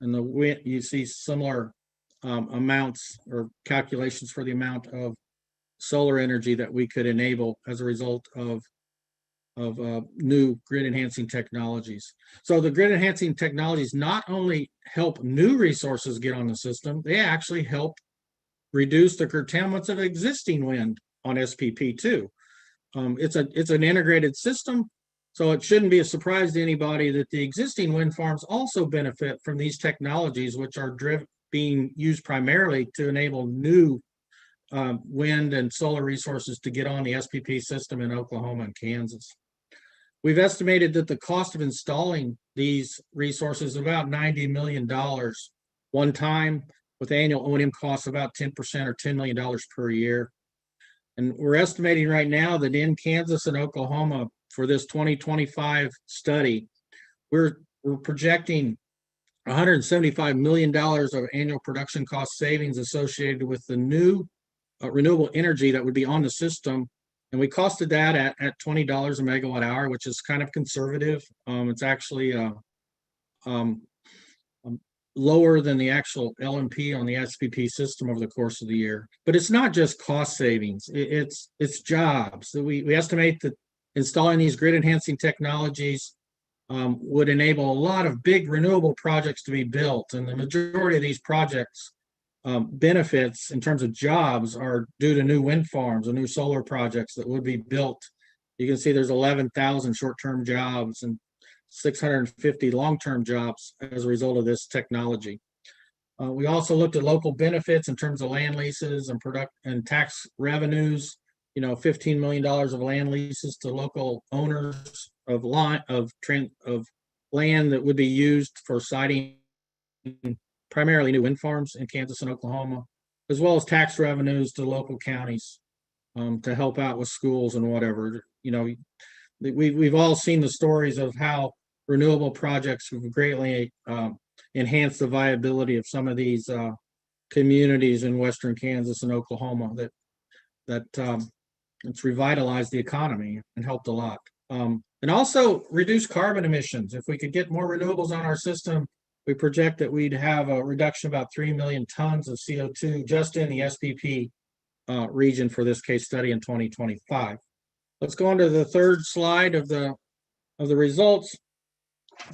And the wind, you see similar amounts or calculations for the amount of solar energy that we could enable as a result of new grid enhancing technologies. So the grid enhancing technologies not only help new resources get on the system, they actually help reduce the curtailments of existing wind on SPP2. It's an integrated system, so it shouldn't be a surprise to anybody that the existing wind farms also benefit from these technologies, which are being used primarily to enable new wind and solar resources to get on the SPP system in Oklahoma and Kansas. We've estimated that the cost of installing these resources is about $90 million one time, with annual O&M costs about 10% or $10 million per year. And we're estimating right now that in Kansas and Oklahoma for this 2025 study, we're projecting $175 million of annual production cost savings associated with the new renewable energy that would be on the system. And we costed that at $20 a megawatt hour, which is kind of conservative. It's actually lower than the actual LMP on the SPP system over the course of the year. But it's not just cost savings, it's jobs. We estimate that installing these grid enhancing technologies would enable a lot of big renewable projects to be built. And the majority of these projects benefits in terms of jobs are due to new wind farms and new solar projects that would be built. You can see there's 11,000 short-term jobs and 650 long-term jobs as a result of this technology. We also looked at local benefits in terms of land leases and tax revenues. You know, $15 million of land leases to local owners of land that would be used for siting primarily new wind farms in Kansas and Oklahoma, as well as tax revenues to local counties to help out with schools and whatever. You know, we've all seen the stories of how renewable projects have greatly enhanced the viability of some of these communities in western Kansas and Oklahoma that it's revitalized the economy and helped a lot. And also reduce carbon emissions. If we could get more renewables on our system, we project that we'd have a reduction of about 3 million tons of CO2 just in the SPP region for this case study in 2025. Let's go on to the third slide of the results.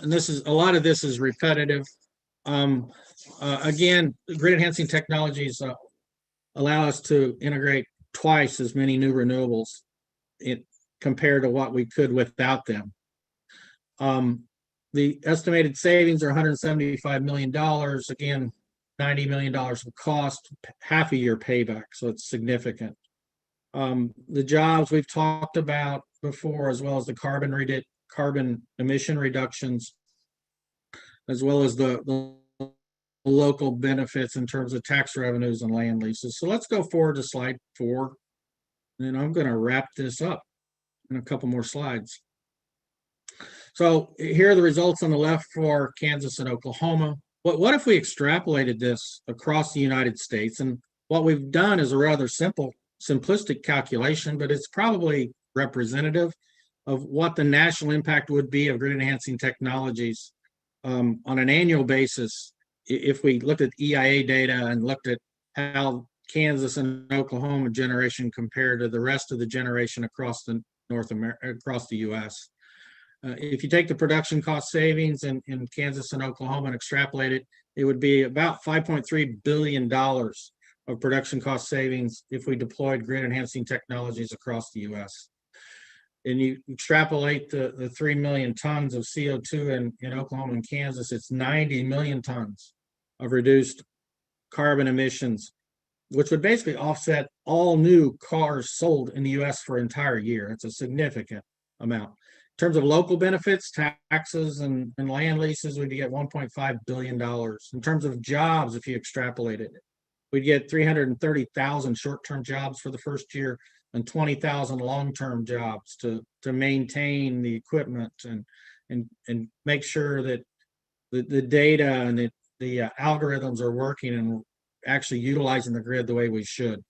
And a lot of this is repetitive. Again, grid enhancing technologies allow us to integrate twice as many new renewables compared to what we could without them. The estimated savings are $175 million. Again, $90 million of cost, half a year payback, so it's significant. The jobs we've talked about before, as well as the carbon emission reductions, as well as the local benefits in terms of tax revenues and land leases. So let's go forward to slide 4, and I'm going to wrap this up in a couple more slides. So here are the results on the left for Kansas and Oklahoma. What if we extrapolated this across the United States? And what we've done is a rather simplistic calculation, but it's probably representative of what the national impact would be of grid enhancing technologies on an annual basis. If we looked at EIA data and looked at how Kansas and Oklahoma generation compared to the rest of the generation across the across the U.S. If you take the production cost savings in Kansas and Oklahoma and extrapolate it, it would be about $5.3 billion of production cost savings if we deployed grid enhancing technologies across the U.S. And you extrapolate the 3 million tons of CO2 in Oklahoma and Kansas, it's 90 million tons of reduced carbon emissions, which would basically offset all new cars sold in the U.S. for an entire year. It's a significant amount. In terms of local benefits, taxes, and land leases, we'd get $1.5 billion. In terms of jobs, if you extrapolate it, we'd get 330,000 short-term jobs for the first year and 20,000 long-term jobs to maintain the equipment and make sure that the data and the algorithms are working and actually utilizing the grid the way we should.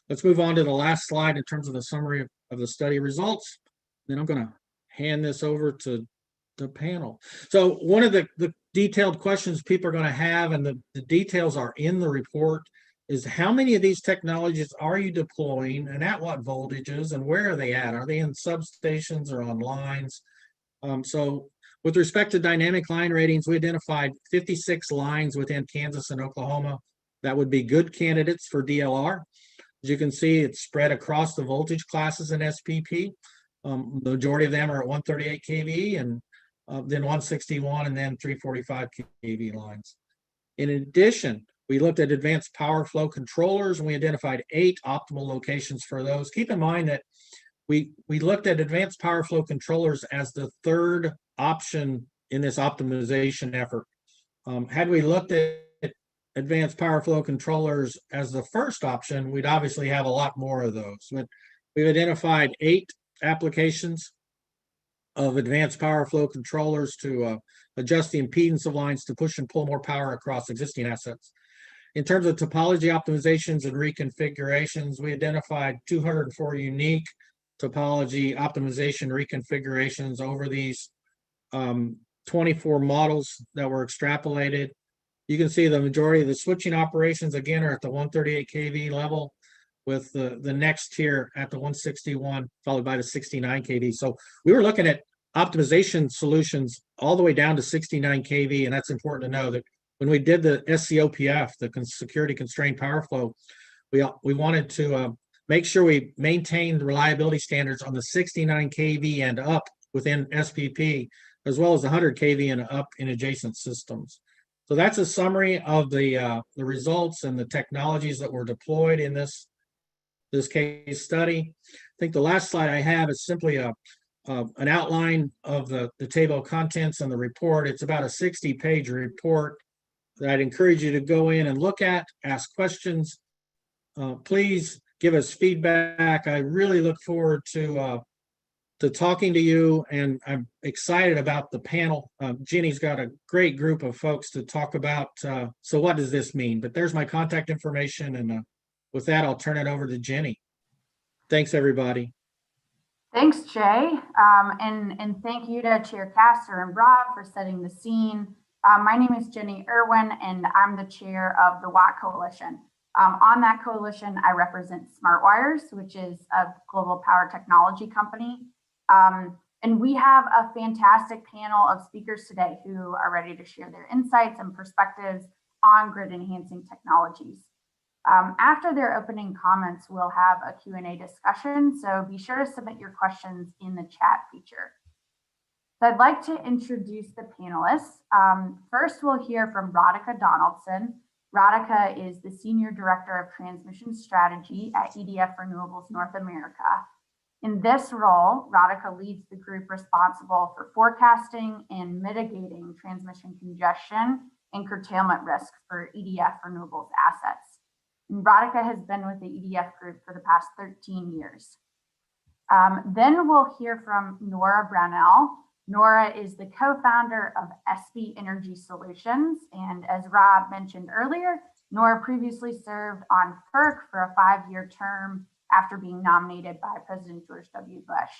Let's move on to the last slide in terms of the summary of the study results. Then I'm going to hand this over to the panel. So one of the detailed questions people are going to have, and the details are in the report, is how many of these technologies are you deploying and at what voltages and where are they at? Are they in substations or on lines? So with respect to dynamic line ratings, we identified 56 lines within Kansas and Oklahoma that would be good candidates for DLR. As you can see, it's spread across the voltage classes in SPP. The majority of them are at 138 kV and then 161 and then 345 kV lines. In addition, we looked at advanced power flow controllers and we identified 8 optimal locations for those. Keep in mind that we looked at advanced power flow controllers as the third option in this optimization effort. Had we looked at advanced power flow controllers as the first option, we'd obviously have a lot more of those. But we've identified 8 applications of advanced power flow controllers to adjust the impedance of lines to push and pull more power across existing assets. In terms of topology optimizations and reconfigurations, we identified 204 unique topology optimization reconfigurations over these 24 models that were extrapolated. You can see the majority of the switching operations, again, are at the 138 kV level, with the next tier at the 161, followed by the 69 kV. So we were looking at optimization solutions all the way down to 69 kV, and that's important to know that when we did the SCOPF, the security constrained power flow, we wanted to make sure we maintained reliability standards on the 69 kV and up within SPP, as well as 100 kV and up in adjacent systems. So that's a summary of the results and the technologies that were deployed in this case study. I think the last slide I have is simply an outline of the table of contents and the report. It's about a 60-page report that I'd encourage you to go in and look at, ask questions. Please give us feedback. I really look forward to talking to you, and I'm excited about the panel. Jenny's got a great group of folks to talk about. So what does this mean? But there's my contact information, and with that, I'll turn it over to Jenny. Thanks, everybody. Thanks, Jay. And thank you to Chair Castor and Rob for setting the scene. My name is Jenny Irwin, and I'm the chair of the WATT Coalition. On that coalition, I represent SmartWires, which is a global power technology company. And we have a fantastic panel of speakers today who are ready to share their insights and perspectives on grid enhancing technologies. After their opening comments, we'll have a Q&A discussion, so be sure to submit your questions in the chat feature. So I'd like to introduce the panelists. First, we'll hear from Radhika Donaldson. Radhika is the Senior Director of Transmission Strategy at EDF Renewables North America. In this role, Radhika leads the group responsible for forecasting and mitigating transmission congestion and curtailment risk for EDF Renewables assets. And Radhika has been with the EDF group for the past 13 years. Then we'll hear from Nora Brownell. Nora is the co-founder of SB Energy Solutions. And as Rob mentioned earlier, Nora previously served on FERC for a 5-year term after being nominated by President George W. Bush.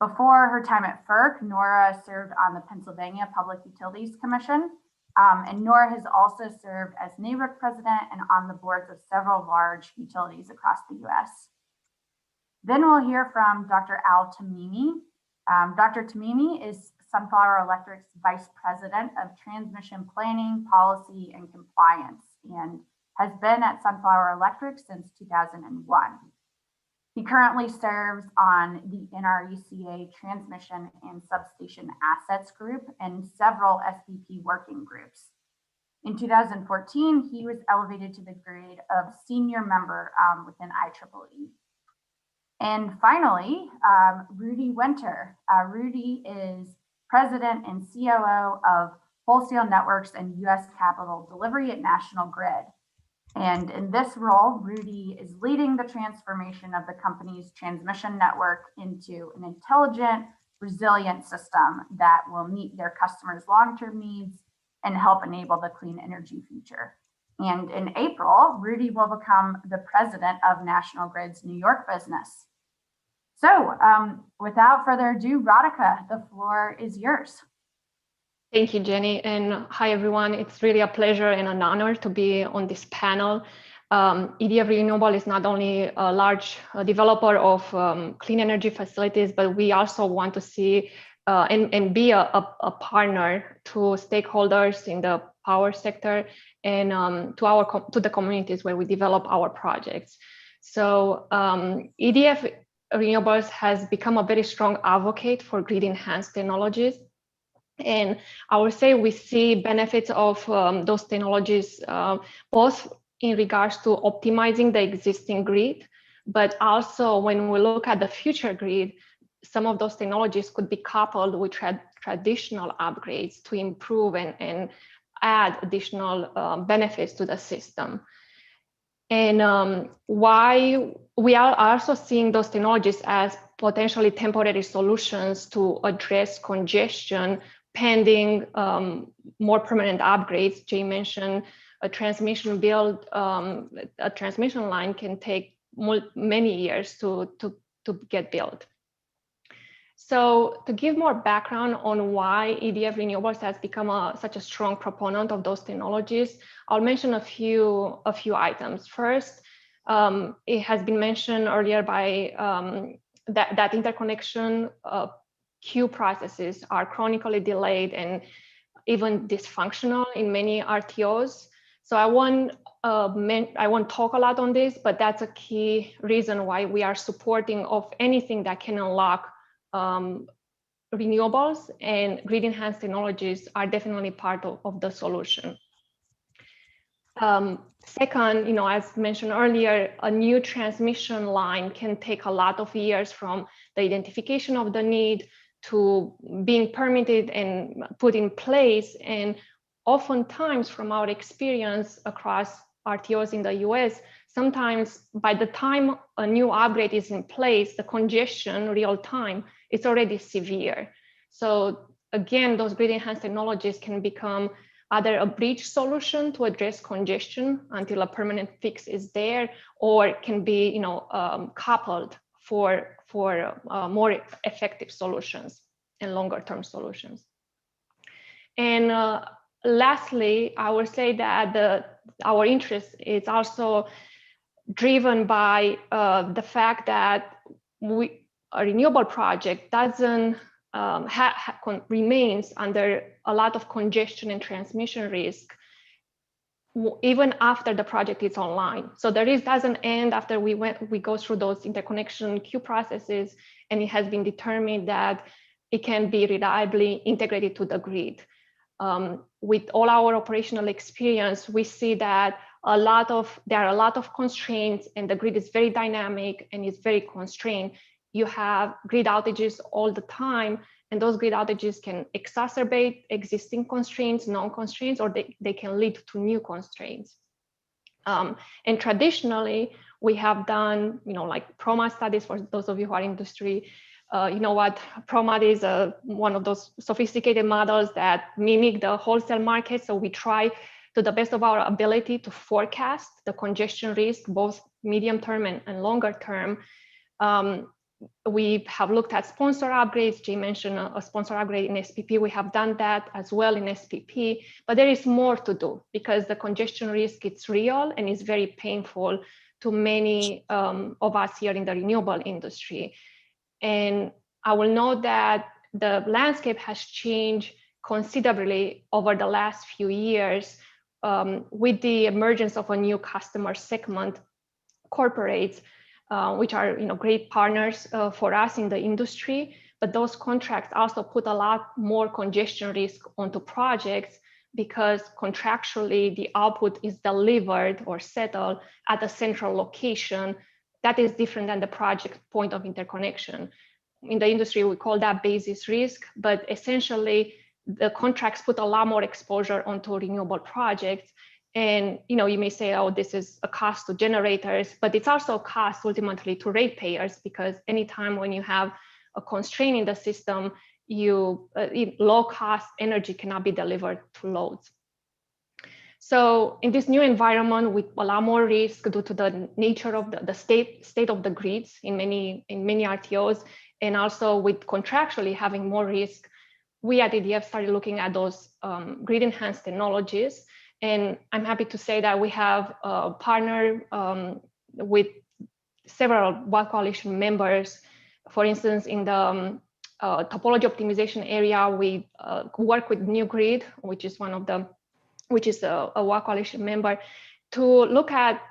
Before her time at FERC, Nora served on the Pennsylvania Public Utilities Commission. And Nora has also served as NARUC president and on the boards of several large utilities across the US. Then we'll hear from Dr. Al Tamimi. Dr. Tamimi is Sunflower Electric's Vice President of Transmission Planning, Policy, and Compliance, and has been at Sunflower Electric since 2001. He currently serves on the NRECA Transmission and Substation Assets Group and several SPP working groups. In 2014, he was elevated to the grade of senior member within IEEE. And finally, Rudy Winter. Rudy is President and COO of Wholesale Networks and US Capital Delivery at National Grid. And in this role, Rudy is leading the transformation of the company's transmission network into an intelligent, resilient system that will meet their customers' long-term needs and help enable the clean energy future. And in April, Rudy will become the president of National Grid's New York business. So without further ado, Radhika, the floor is yours. Thank you, Jenny, and hi, everyone. It's really a pleasure and an honor to be on this panel. EDF Renewable is not only a large developer of clean energy facilities, but we also want to see and be a partner to stakeholders in the power sector and to the communities where we develop our projects. So EDF Renewables has become a very strong advocate for grid enhanced technologies. And I would say we see benefits of those technologies, both in regards to optimizing the existing grid, but also when we look at the future grid, some of those technologies could be coupled with traditional upgrades to improve and add additional benefits to the system. And why we are also seeing those technologies as potentially temporary solutions to address congestion pending more permanent upgrades. Jay mentioned a transmission build, a transmission line can take many years to get built. So to give more background on why EDF Renewables has become such a strong proponent of those technologies, I'll mention a few items. First, it has been mentioned earlier by that interconnection queue processes are chronically delayed and even dysfunctional in many RTOs. So I won't talk a lot on this, but that's a key reason why we are supporting of anything that can unlock renewables, and grid enhanced technologies are definitely part of the solution. Second, as mentioned earlier, a new transmission line can take a lot of years from the identification of the need to being permitted and put in place. And oftentimes, from our experience across RTOs in the US, sometimes by the time a new upgrade is in place, the congestion real time, it's already severe. So again, those grid enhanced technologies can become either a bridge solution to address congestion until a permanent fix is there, or can be coupled for more effective solutions and longer term solutions. And lastly, I would say that our interest is also driven by the fact that a renewable project doesn't remains under a lot of congestion and transmission risk even after the project is online. So the risk doesn't end after we go through those interconnection queue processes and it has been determined that it can be reliably integrated to the grid. With all our operational experience, we see that there are a lot of constraints and the grid is very dynamic and it's very constrained. You have grid outages all the time, and those grid outages can exacerbate existing constraints, non-constraints, or they can lead to new constraints. And traditionally, we have done, like PROMA studies. For those of you who are in industry, you know what PROMA is, one of those sophisticated models that mimic the wholesale market. So we try to the best of our ability to forecast the congestion risk, both medium term and longer term. We have looked at sponsor upgrades. Jay mentioned a sponsor upgrade in SPP. We have done that as well in SPP, but there is more to do because the congestion risk, it's real and it's very painful to many of us here in the renewable industry. And I will note that the landscape has changed considerably over the last few years with the emergence of a new customer segment, corporates, which are great partners for us in the industry, but those contracts also put a lot more congestion risk onto projects because contractually the output is delivered or settled at a central location that is different than the project point of interconnection. In the industry, we call that basis risk, but essentially the contracts put a lot more exposure onto renewable projects. And you may say, oh, this is a cost to generators, but it's also a cost ultimately to ratepayers because anytime when you have a constraint in the system, low cost energy cannot be delivered to loads. So in this new environment with a lot more risk due to the nature of the state of the grids in many RTOs, and also with contractually having more risk, we at EDF started looking at those grid enhanced technologies. And I'm happy to say that we have partnered with several WAC Coalition members. For instance, in the topology optimization area, we work with New Grid, which is a WAC Coalition member, to look at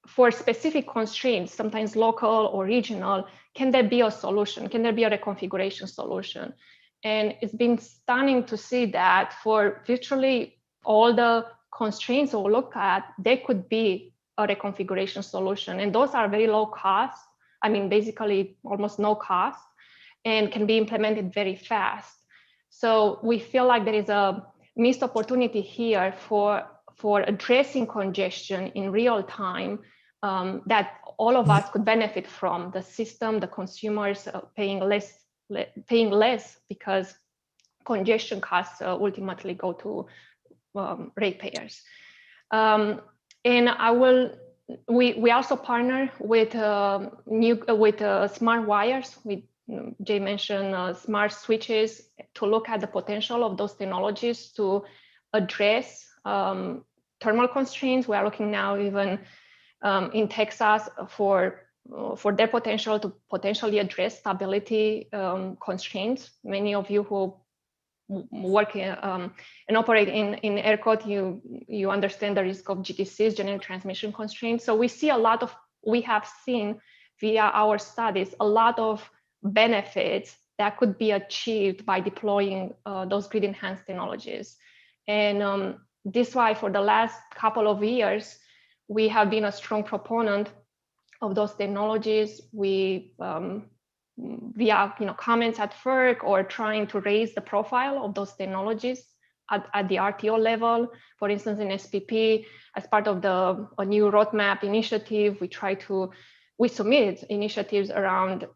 for specific constraints, sometimes local or regional, can there be a solution? Can there be a reconfiguration solution? And it's been stunning to see that for virtually all the constraints we'll look at, there could be a reconfiguration solution. And those are very low cost. I mean, basically almost no cost, and can be implemented very fast. So we feel like there is a missed opportunity here for addressing congestion in real time, that all of us could benefit from, the system, the consumers paying less because congestion costs ultimately go to ratepayers. And we also partner with smart wires. Jay mentioned smart switches to look at the potential of those technologies to address thermal constraints. We are looking now even in Texas for their potential to potentially address stability constraints. Many of you who work and operate in ERCOT, you understand the risk of GTCs, general transmission constraints. So we have seen via our studies a lot of benefits that could be achieved by deploying those grid enhanced technologies. And this is why for the last couple of years, we have been a strong proponent of those technologies. We, via comments at FERC or trying to raise the profile of those technologies at the RTO level. For instance, in SPP, as part of a new roadmap initiative, we submit initiatives around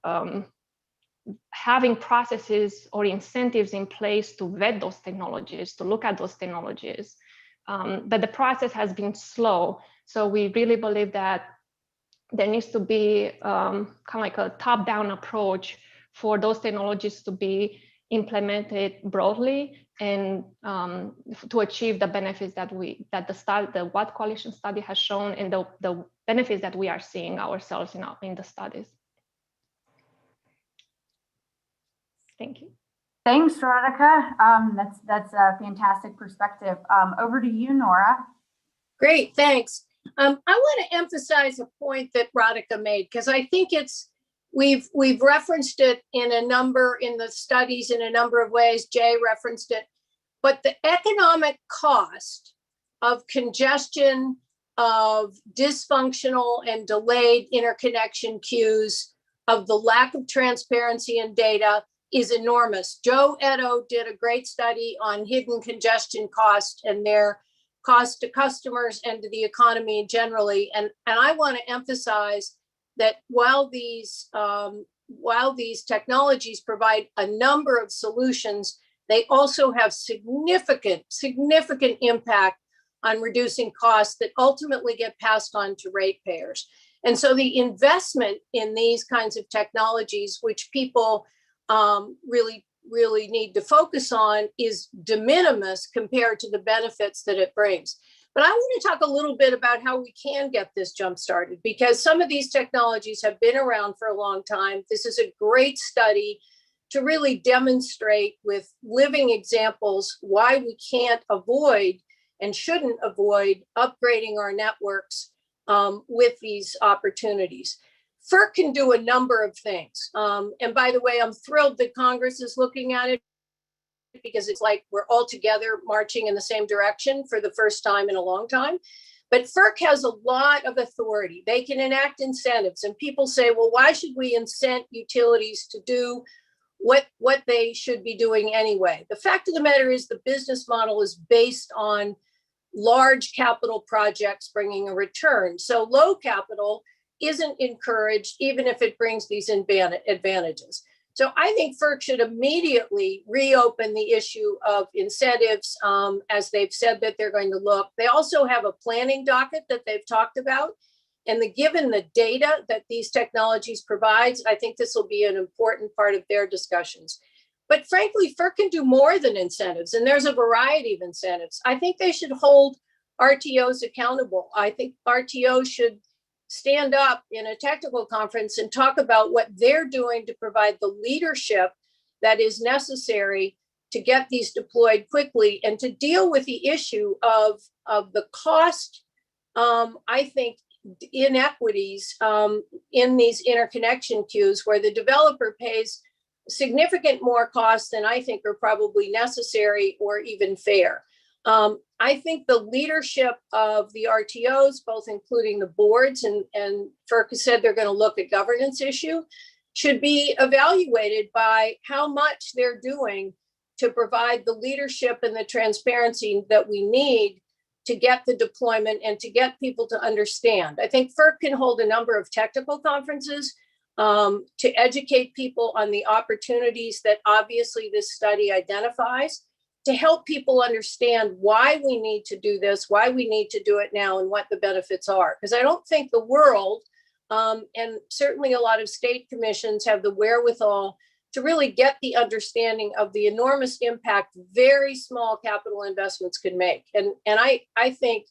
having processes or incentives in place to vet those technologies, to look at those technologies. But the process has been slow. So we really believe that there needs to be kind of like a top-down approach for those technologies to be implemented broadly and to achieve the benefits that the Watt Coalition study has shown, and the benefits that we are seeing ourselves in the studies. Thank you. Thanks, Radhika. That's a fantastic perspective. Over to you, Nora. Great, thanks. I want to emphasize a point that Radhika made, because I think we've referenced it in the studies in a number of ways. Jay referenced it, but the economic cost of congestion, of dysfunctional and delayed interconnection queues, of the lack of transparency in data is enormous. Joe Edo did a great study on hidden congestion cost and their cost to customers and to the economy generally. And I want to emphasize that while these technologies provide a number of solutions, they also have significant impact on reducing costs that ultimately get passed on to ratepayers. And so the investment in these kinds of technologies, which people really need to focus on, is de minimis compared to the benefits that it brings. But I want to talk a little bit about how we can get this jump started, because some of these technologies have been around for a long time. This is a great study to really demonstrate with living examples why we can't avoid and shouldn't avoid upgrading our networks with these opportunities. FERC can do a number of things. And by the way, I'm thrilled that Congress is looking at it, because it's like we're all together marching in the same direction for the first time in a long time. But FERC has a lot of authority. They can enact incentives, and people say, well, why should we incent utilities to do what they should be doing anyway? The fact of the matter is the business model is based on large capital projects bringing a return. So low capital isn't encouraged, even if it brings these advantages. So I think FERC should immediately reopen the issue of incentives, as they've said that they're going to look. They also have a planning docket that they've talked about. And given the data that these technologies provides, I think this will be an important part of their discussions. But frankly, FERC can do more than incentives, and there's a variety of incentives. I think they should hold RTOs accountable. I think RTOs should stand up in a technical conference and talk about what they're doing to provide the leadership that is necessary to get these deployed quickly and to deal with the issue of the cost. I think inequities in these interconnection queues where the developer pays significant more costs than I think are probably necessary or even fair. I think the leadership of the RTOs, both including the boards and FERC has said they're going to look at governance issue, should be evaluated by how much they're doing to provide the leadership and the transparency that we need to get the deployment and to get people to understand. I think FERC can hold a number of technical conferences to educate people on the opportunities that obviously this study identifies, to help people understand why we need to do this, why we need to do it now, and what the benefits are. Because I don't think the world, and certainly a lot of state commissions, have the wherewithal to really get the understanding of the enormous impact very small capital investments can make. And I think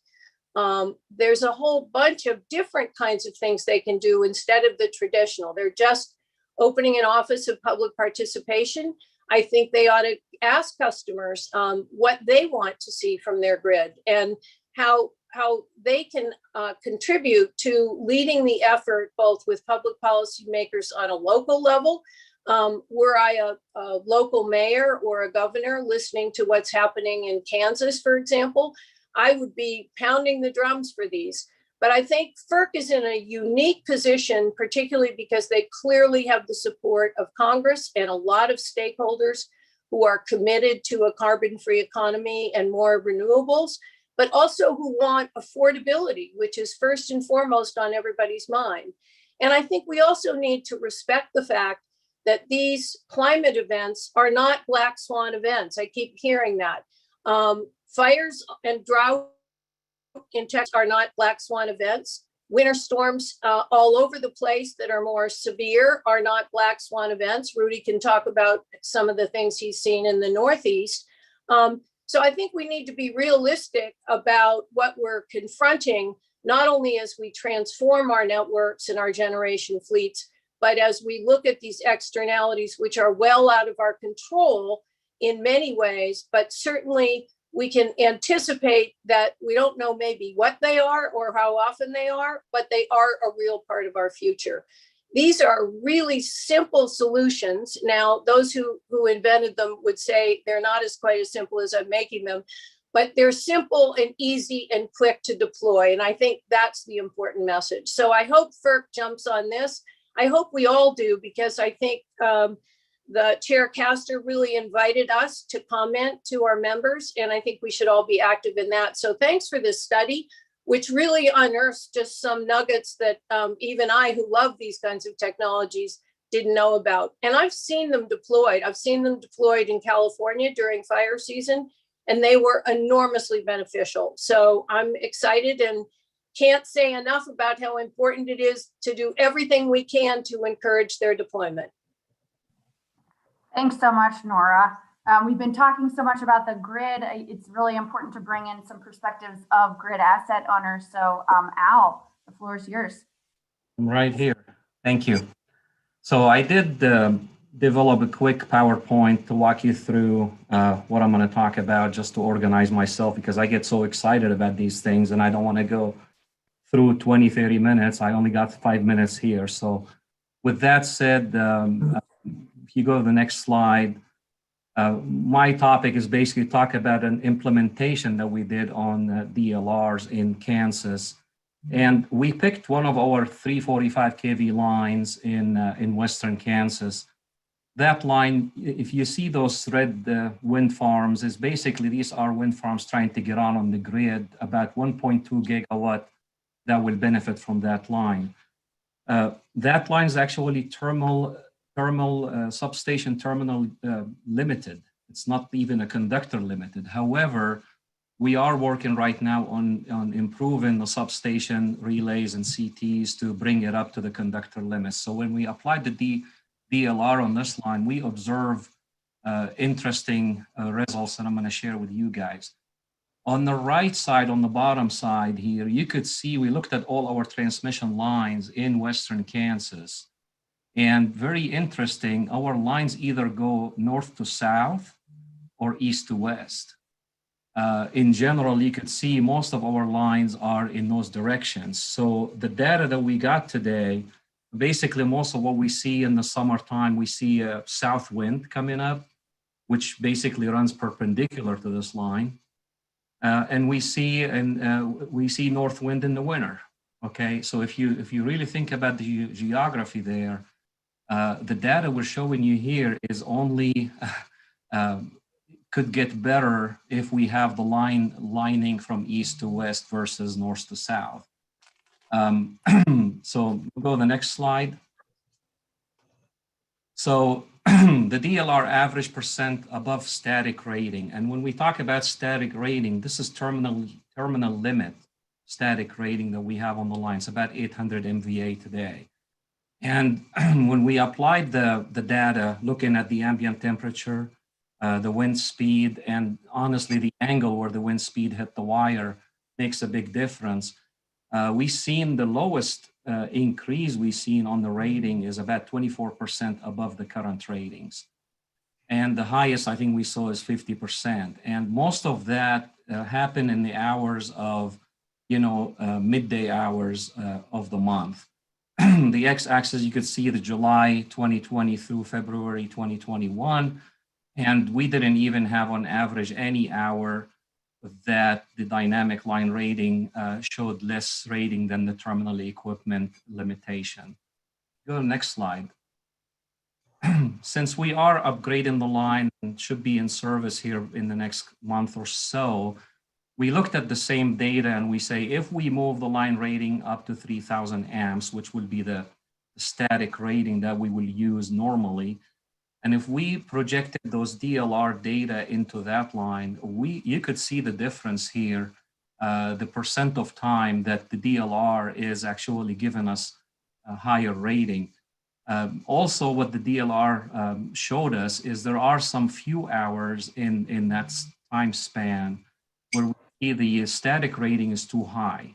there's a whole bunch of different kinds of things they can do instead of the traditional. They're just opening an office of public participation. I think they ought to ask customers what they want to see from their grid and how they can contribute to leading the effort, both with public policymakers on a local level. Were I a local mayor or a governor listening to what's happening in Kansas, for example, I would be pounding the drums for these. But I think FERC is in a unique position, particularly because they clearly have the support of Congress and a lot of stakeholders who are committed to a carbon-free economy and more renewables, but also who want affordability, which is first and foremost on everybody's mind. And I think we also need to respect the fact that these climate events are not black swan events. I keep hearing that. Fires and drought in Texas are not black swan events. Winter storms all over the place that are more severe are not black swan events. Rudy can talk about some of the things he's seen in the Northeast. So I think we need to be realistic about what we're confronting, not only as we transform our networks and our generation fleets, but as we look at these externalities, which are well out of our control in many ways, but certainly we can anticipate that we don't know maybe what they are or how often they are, but they are a real part of our future. These are really simple solutions. Now, those who invented them would say they're not quite as simple as I'm making them, but they're simple and easy and quick to deploy. And I think that's the important message. So I hope FERC jumps on this. I hope we all do, because I think the Chair Castor really invited us to comment to our members, and I think we should all be active in that. So thanks for this study, which really unearths just some nuggets that even I, who love these kinds of technologies, didn't know about. And I've seen them deployed. I've seen them deployed in California during fire season, and they were enormously beneficial. So I'm excited and can't say enough about how important it is to do everything we can to encourage their deployment. Thanks so much, Nora. We've been talking so much about the grid. It's really important to bring in some perspectives of grid asset owners. So Al, the floor is yours. I'm right here. Thank you. So I did develop a quick PowerPoint to walk you through what I'm going to talk about, just to organize myself, because I get so excited about these things and I don't want to go through 20, 30 minutes. I only got 5 minutes here. So with that said, if you go to the next slide, my topic is basically talk about an implementation that we did on DLRs in Kansas. And we picked one of our 345 kV lines in Western Kansas. That line, if you see those red wind farms, is basically, these are wind farms trying to get on the grid, about 1.2 gigawatt that will benefit from that line. That line is actually substation terminal limited. It's not even a conductor limited. However, we are working right now on improving the substation relays and CTs to bring it up to the conductor limits. So when we applied the DLR on this line, we observe interesting results that I'm going to share with you guys. On the right side, on the bottom side here, you could see we looked at all our transmission lines in Western Kansas. And very interesting, our lines either go north to south or east to west. in general, you could see most of our lines are in those directions. So the data that we got today, basically most of what we see in the summertime, we see a south wind coming up, which basically runs perpendicular to this line. And we see north wind in the winter. Okay, so if you really think about the geography there, the data we're showing you here is only could get better if we have the lining from east to west versus north to south. So we'll go to the next slide. So the DLR average percent above static rating. And when we talk about static rating, this is terminal limit static rating that we have on the line. It's about 800 MVA today. And when we applied the data, looking at the ambient temperature, the wind speed, and honestly, the angle where the wind speed hit the wire makes a big difference. We've seen the lowest increase we've seen on the rating is about 24% above the current ratings. And the highest I think we saw is 50%. And most of that happened in the hours of, midday hours of the month. The x-axis, you could see the July 2020 through February 2021. And we didn't even have on average any hour that the dynamic line rating showed less rating than the terminal equipment limitation. Go to the next slide. Since we are upgrading the line and should be in service here in the next month or so, we looked at the same data and we say, if we move the line rating up to 3000 amps, which will be the static rating that we will use normally, and if we projected those DLR data into that line, you could see the difference here, the percent of time that the DLR is actually giving us a higher rating. Also, what the DLR showed us is there are some few hours in that time span where we see the static rating is too high.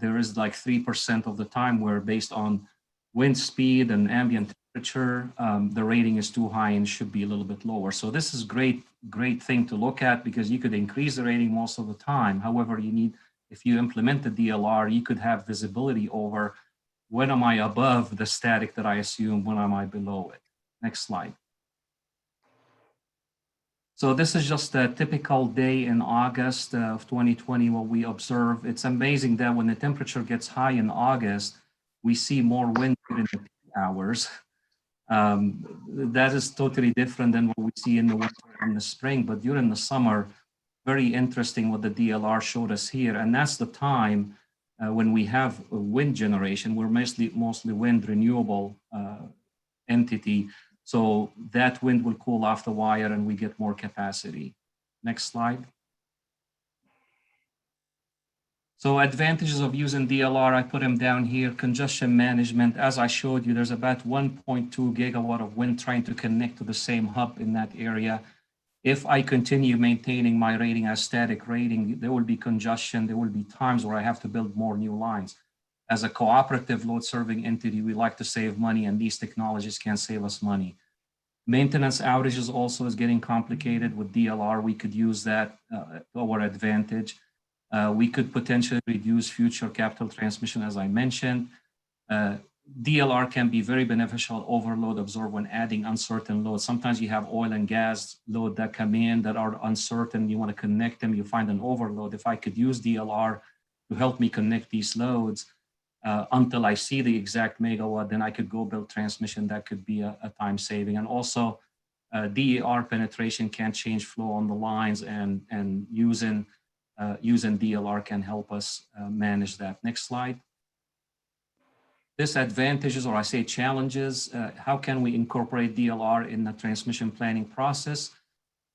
There is like 3% of the time where, based on wind speed and ambient temperature, the rating is too high and should be a little bit lower. So this is great thing to look at, because you could increase the rating most of the time. However, if you implement the DLR, you could have visibility over when am I above the static that I assume, when am I below it. Next slide. So this is just a typical day in August of 2020, what we observe. It's amazing that when the temperature gets high in August, we see more wind in the peak hours. That is totally different than what we see in the winter and the spring, but during the summer, very interesting what the DLR showed us here. And that's the time when we have wind generation. We're mostly wind renewable entity. So that wind will cool off the wire and we get more capacity. Next slide. So advantages of using DLR, I put them down here. Congestion management, as I showed you, there's about 1.2 gigawatt of wind trying to connect to the same hub in that area. If I continue maintaining my rating as static rating, there will be congestion. There will be times where I have to build more new lines. As a cooperative load serving entity, we like to save money, and these technologies can save us money. Maintenance outages also is getting complicated with DLR. We could use that to our advantage. We could potentially reduce future capital transmission, as I mentioned. DLR can be very beneficial overload absorb when adding uncertain loads. Sometimes you have oil and gas load that come in that are uncertain. You want to connect them, you find an overload. If I could use DLR to help me connect these loads until I see the exact megawatt, then I could go build transmission. That could be a time saving. And also DER penetration can change flow on the lines, and using DLR can help us manage that. Next slide. Disadvantages, or I say challenges, how can we incorporate DLR in the transmission planning process?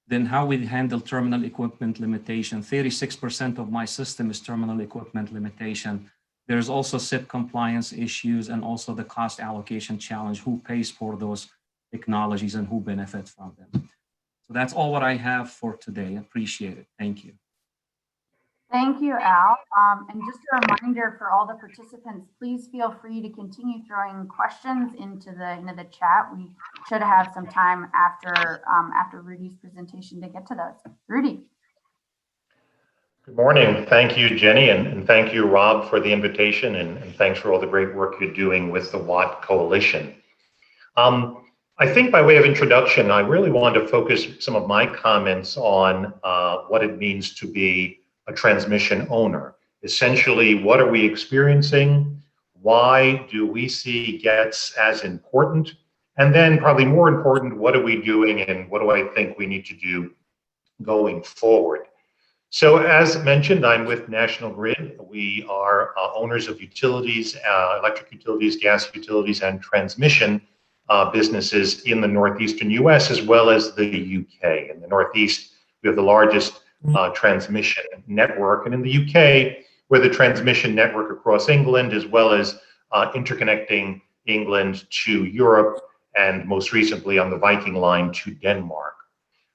Then how we handle terminal equipment limitation. 36% of my system is terminal equipment limitation. There's also SIP compliance issues, and also the cost allocation challenge. Who pays for those technologies and who benefits from them? So that's all what I have for today. Appreciate it. Thank you. Thank you, Al. And just a reminder for all the participants, please feel free to continue throwing questions into the chat. We should have some time after Rudy's presentation to get to those. Rudy. Good morning. Thank you, Jenny, and thank you, Rob, for the invitation, and thanks for all the great work you're doing with the Watt Coalition. I think by way of introduction, I really want to focus some of my comments on what it means to be a transmission owner. Essentially, what are we experiencing? Why do we see GETS as important? And then probably more important, what are we doing and what do I think we need to do going forward? So as mentioned, I'm with National Grid. We are owners of utilities, electric utilities, gas utilities, and transmission businesses in the northeastern US as well as the UK. In the Northeast, we have the largest transmission network, and in the UK, we're the transmission network across England as well as interconnecting England to Europe and most recently on the Viking Line to Denmark.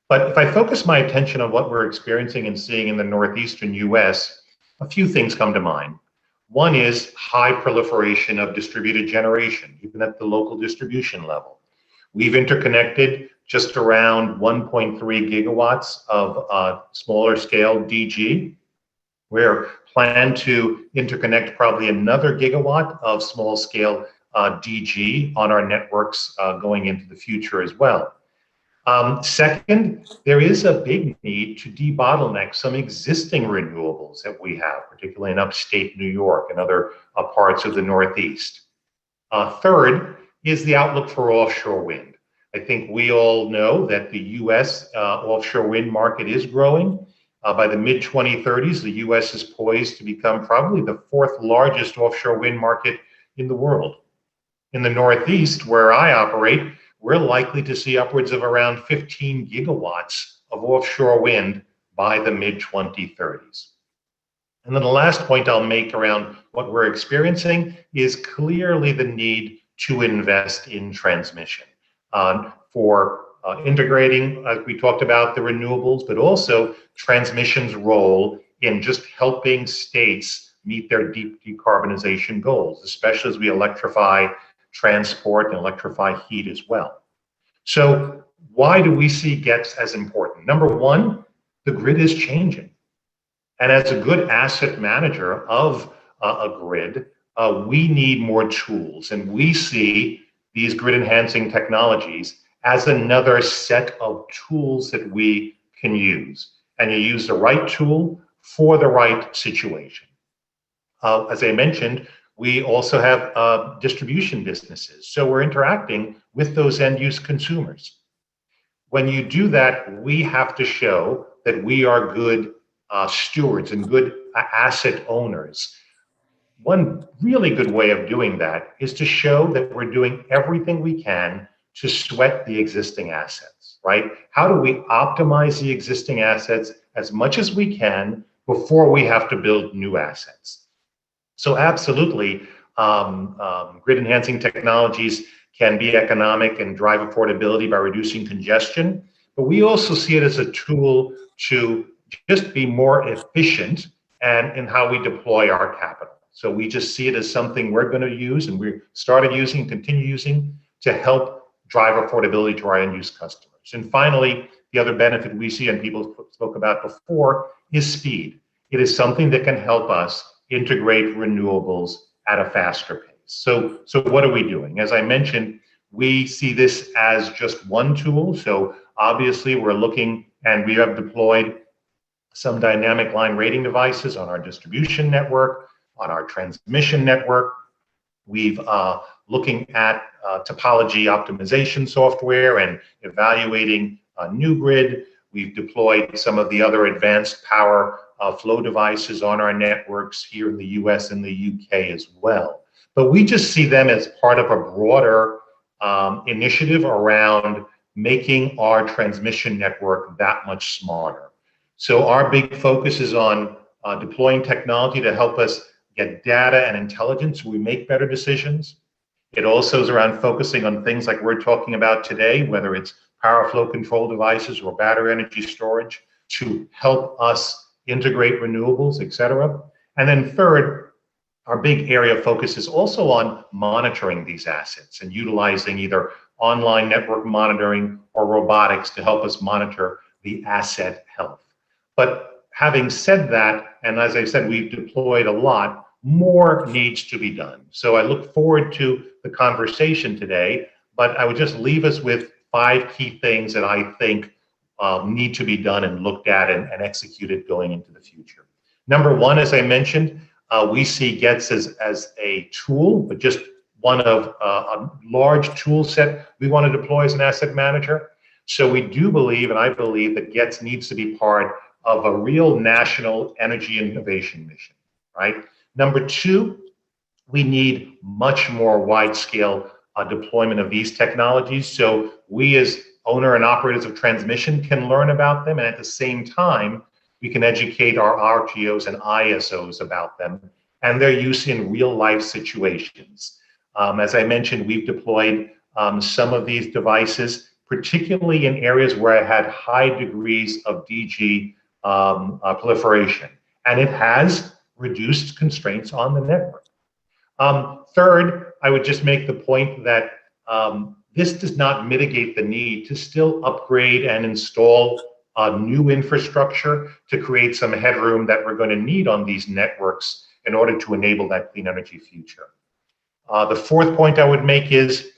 But if I focus my attention on what we're experiencing and seeing in the northeastern US, a few things come to mind. One is high proliferation of distributed generation, even at the local distribution level. We've interconnected just around 1.3 gigawatts of smaller scale DG. We're planned to interconnect probably another gigawatt of small scale DG on our networks going into the future as well. Second, there is a big need to debottleneck some existing renewables that we have, particularly in upstate New York and other parts of the Northeast. Third is the outlook for offshore wind. I think we all know that the US offshore wind market is growing. By the mid-2030s, the US is poised to become probably the fourth largest offshore wind market in the world. In the Northeast, where I operate, we're likely to see upwards of around 15 gigawatts of offshore wind by the mid-2030s. And then the last point I'll make around what we're experiencing is clearly the need to invest in transmission for integrating, as we talked about, the renewables, but also transmission's role in just helping states meet their decarbonization goals, especially as we electrify transport and electrify heat as well. So why do we see GETS as important? Number one, the grid is changing. And as a good asset manager of a grid, we need more tools. And we see these grid enhancing technologies as another set of tools that we can use. And you use the right tool for the right situation. As I mentioned, we also have distribution businesses. So we're interacting with those end use consumers. When you do that, we have to show that we are good stewards and good asset owners. One really good way of doing that is to show that we're doing everything we can to sweat the existing assets, right? How do we optimize the existing assets as much as we can before we have to build new assets? So absolutely, grid enhancing technologies can be economic and drive affordability by reducing congestion, but we also see it as a tool to just be more efficient and in how we deploy our capital. So we just see it as something we're going to use and we started using, continue using to help drive affordability to our end use customers. And finally, the other benefit we see and people spoke about before is speed. It is something that can help us integrate renewables at a faster pace. So what are we doing? As I mentioned, we see this as just one tool. So obviously we're looking and we have deployed some dynamic line rating devices on our distribution network, on our transmission network. We've looking at topology optimization software and evaluating a new grid. We've deployed some of the other advanced power flow devices on our networks here in the US and the UK as well. But we just see them as part of a broader initiative around making our transmission network that much smarter. So our big focus is on deploying technology to help us get data and intelligence so we make better decisions. It also is around focusing on things like we're talking about today, whether it's power flow control devices or battery energy storage to help us integrate renewables, et cetera. And then third, our big area of focus is also on monitoring these assets and utilizing either online network monitoring or robotics to help us monitor the asset health. But having said that, and as I said, we've deployed a lot, more needs to be done. So I look forward to the conversation today, but I would just leave us with 5 key things that I think need to be done and looked at and executed going into the future. Number 1, as I mentioned, we see GETS as a tool, but just one of a large tool set we want to deploy as an asset manager. So we do believe, and I believe, that GETS needs to be part of a real national energy innovation mission, right? Number 2, we need much more wide-scale deployment of these technologies. So we as owner and operators of transmission can learn about them, and at the same time, we can educate our RTOs and ISOs about them and their use in real-life situations. As I mentioned, we've deployed some of these devices, particularly in areas where I had high degrees of DG proliferation, and it has reduced constraints on the network. Third, I would just make the point that this does not mitigate the need to still upgrade and install new infrastructure to create some headroom that we're going to need on these networks in order to enable that clean energy future. The fourth point I would make is,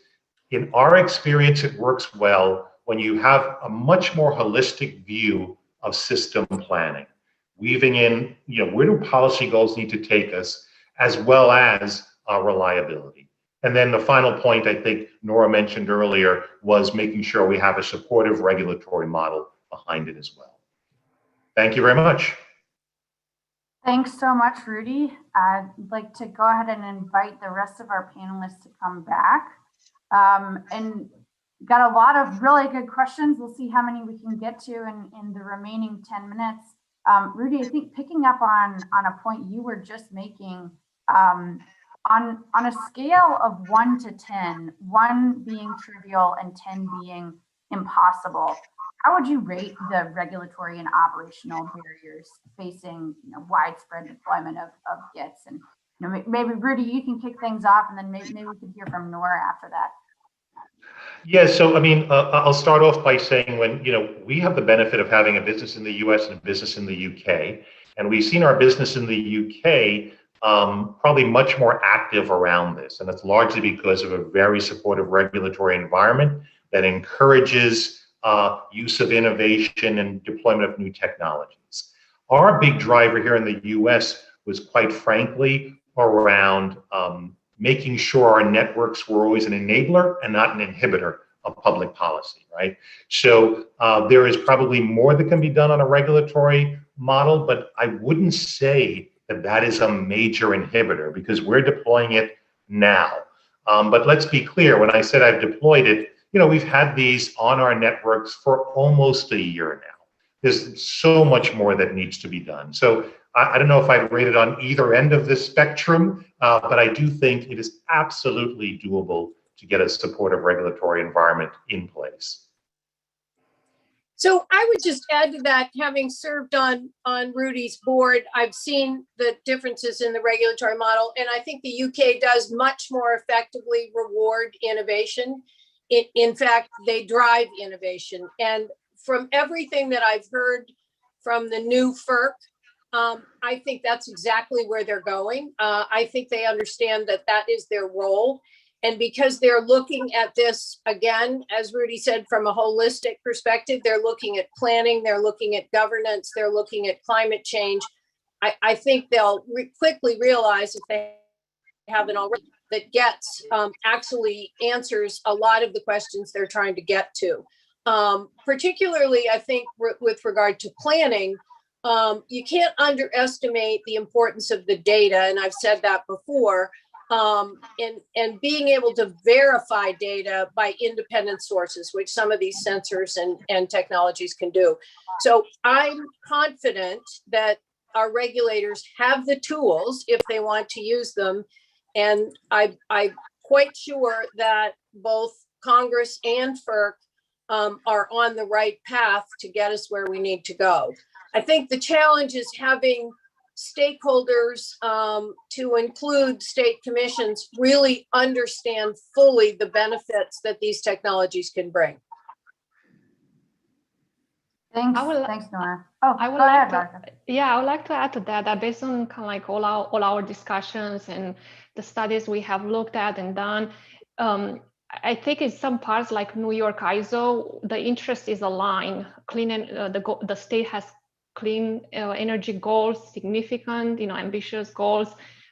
in our experience, it works well when you have a much more holistic view of system planning, weaving in, where do policy goals need to take us, as well as reliability. And then the final point I think Nora mentioned earlier was making sure we have a supportive regulatory model behind it as well. Thank you very much. Thanks so much, Rudy. I'd like to go ahead and invite the rest of our panelists to come back. And got a lot of really good questions. We'll see how many we can get to in the remaining 10 minutes. Rudy, I think picking up on a point you were just making, on a scale of 1 to 10, 1 being trivial and 10 being impossible, how would you rate the regulatory and operational barriers facing widespread deployment of GETS? And maybe Rudy, you can kick things off, and then maybe we can hear from Nora after that. Yeah, so I mean, I'll start off by saying we have the benefit of having a business in the US and a business in the UK, and we've seen our business in the UK probably much more active around this, and it's largely because of a very supportive regulatory environment that encourages use of innovation and deployment of new technologies. Our big driver here in the US was, quite frankly, around making sure our networks were always an enabler and not an inhibitor of public policy, right? So there is probably more that can be done on a regulatory model, but I wouldn't say that is a major inhibitor because we're deploying it now. But let's be clear, when I said I've deployed it, we've had these on our networks for almost a year now. There's so much more that needs to be done. So I don't know if I'd rate it on either end of the spectrum, but I do think it is absolutely doable to get a supportive regulatory environment in place. So I would just add to that, having served on Rudy's board, I've seen the differences in the regulatory model, and I think the UK does much more effectively reward innovation. In fact, they drive innovation. And from everything that I've heard from the new FERC, I think that's exactly where they're going. I think they understand that is their role. And because they're looking at this, again, as Rudy said, from a holistic perspective, they're looking at planning, they're looking at governance, they're looking at climate change. I think they'll quickly realize, if they haven't already, that GETS actually answers a lot of the questions they're trying to get to. Particularly, I think, with regard to planning, you can't underestimate the importance of the data, and I've said that before, and being able to verify data by independent sources, which some of these sensors and technologies can do. So I'm confident that our regulators have the tools if they want to use them, and I'm quite sure that both Congress and FERC are on the right path to get us where we need to go. I think the challenge is having stakeholders, to include state commissions, really understand fully the benefits that these technologies can bring. Thanks, Nora. Oh, I would go like ahead, to, Radhika. yeah, I would like to add to that, that based on kind of like all our discussions and the studies we have looked at and done, I think in some parts like New York ISO, the interest is aligned. The state has clean energy goals, significant, ambitious goals.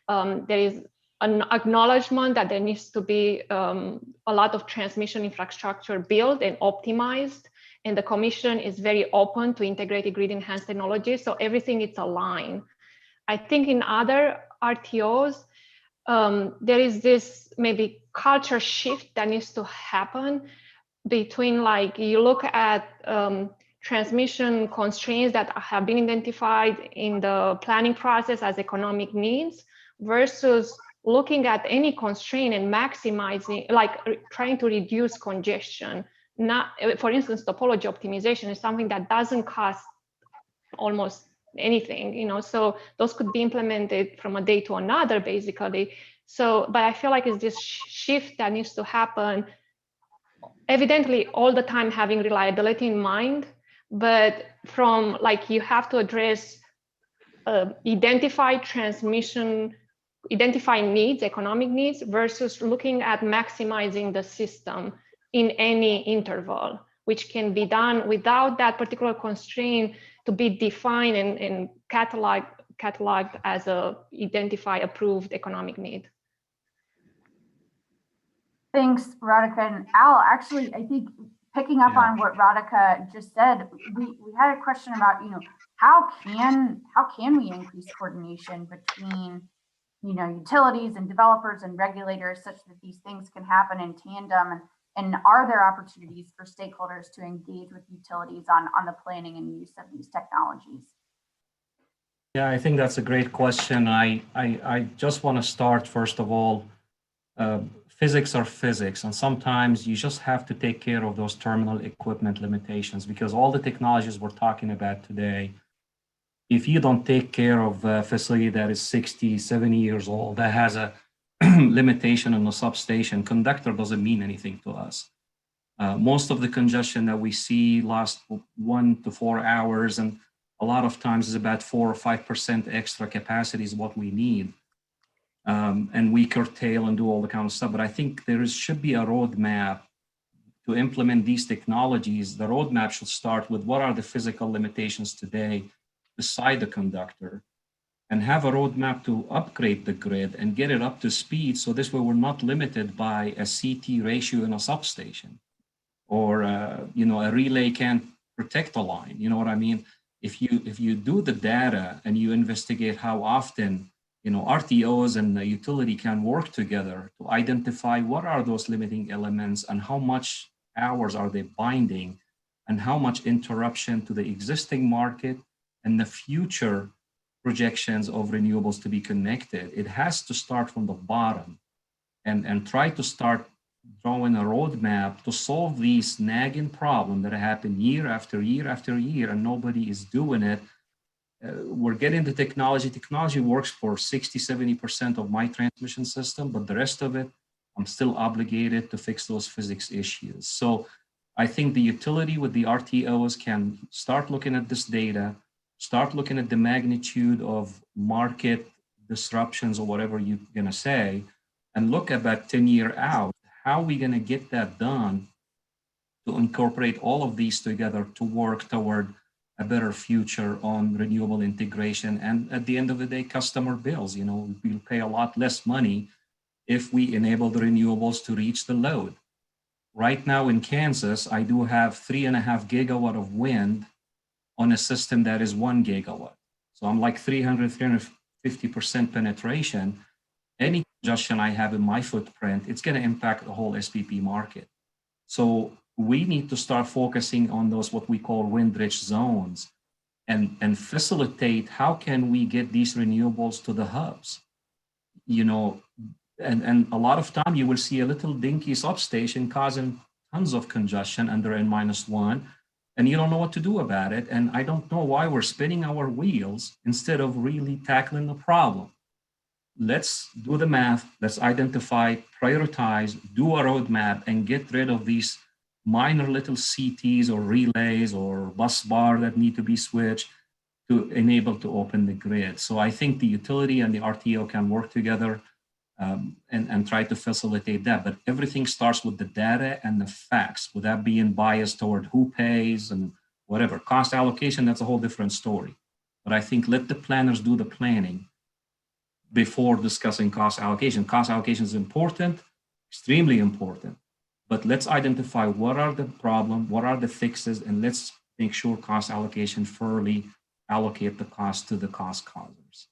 There is an acknowledgement that there needs to be a lot of transmission infrastructure built and optimized. And the commission is very open to integrated grid enhanced technologies. So everything is aligned. I think in other RTOs, there is this maybe culture shift that needs to happen between, like, you look at transmission constraints that have been identified in the planning process as economic needs versus looking at any constraint and maximizing, like trying to reduce congestion. Not, for instance, topology optimization is something that doesn't cost almost anything, so those could be implemented from a day to another, basically. So, but I feel like it's this shift that needs to happen, evidently all the time having reliability in mind, but from, like, you have to address identify needs, economic needs, versus looking at maximizing the system in any interval, which can be done without that particular constraint to be defined and cataloged as a identify approved economic need. Thanks, Radhika. And Al, actually, I think picking up on what Radhika just said, we had a question about, how can we increase coordination between, utilities and developers and regulators such that these things can happen in tandem? And are there opportunities for stakeholders to engage with utilities on the planning and use of these technologies? Yeah, I think that's a great question. I just want to start, first of all, physics are physics, and sometimes you just have to take care of those terminal equipment limitations, because all the technologies we're talking about today, if you don't take care of a facility that is 60, 70 years old, that has a limitation on the substation, conductor doesn't mean anything to us. Most of the congestion that we see lasts 1 to 4 hours, and a lot of times is about 4 or 5% extra capacity is what we need. And we curtail and do all the kind of stuff. But I think there should be a roadmap to implement these technologies. The roadmap should start with what are the physical limitations today beside the conductor, and have a roadmap to upgrade the grid and get it up to speed. So this way we're not limited by a CT ratio in a substation, or a relay can't protect a line. You know what I mean? If you do the data and you investigate how often RTOs and the utility can work together to identify what are those limiting elements and how much hours are they binding and how much interruption to the existing market and the future projections of renewables to be connected. It has to start from the bottom and try to start drawing a roadmap to solve these nagging problems that happen year after year after year, and nobody is doing it. We're getting the technology. Technology works for 60, 70% of my transmission system, but the rest of it, I'm still obligated to fix those physics issues. So I think the utility with the RTOs can start looking at this data, start looking at the magnitude of market disruptions or whatever you're going to say, and look about 10 years out. How are we going to get that done to incorporate all of these together to work toward a better future on renewable integration? And at the end of the day, customer bills, we'll pay a lot less money if we enable the renewables to reach the load. Right now in Kansas, I do have 3.5 gigawatt of wind on a system that is 1 gigawatt. So I'm like 350% penetration. Any congestion I have in my footprint, it's going to impact the whole SPP market. So we need to start focusing on those what we call wind-rich zones and facilitate how can we get these renewables to the hubs. And a lot of time you will see a little dinky substation causing tons of congestion under N-1, and you don't know what to do about it. And I don't know why we're spinning our wheels instead of really tackling the problem. Let's do the math, let's identify, prioritize, do a roadmap, and get rid of these minor little CTs or relays or bus bar that need to be switched, to enable to open the grid. So I think the utility and the RTO can work together and try to facilitate that. But everything starts with the data and the facts without being biased toward who pays and whatever. Cost allocation, that's a whole different story. But I think let the planners do the planning before discussing cost allocation. Cost allocation is important, extremely important. But let's identify what are the problem, what are the fixes, and let's make sure cost allocation fairly allocate the cost to the cost causers.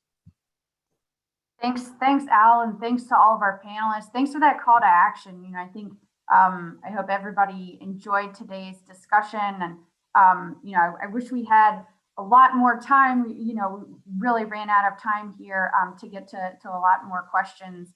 Thanks, Al, and thanks to all of our panelists. Thanks for that call to action. I think I hope everybody enjoyed today's discussion, and I wish we had a lot more time. We really ran out of time here to get to a lot more questions.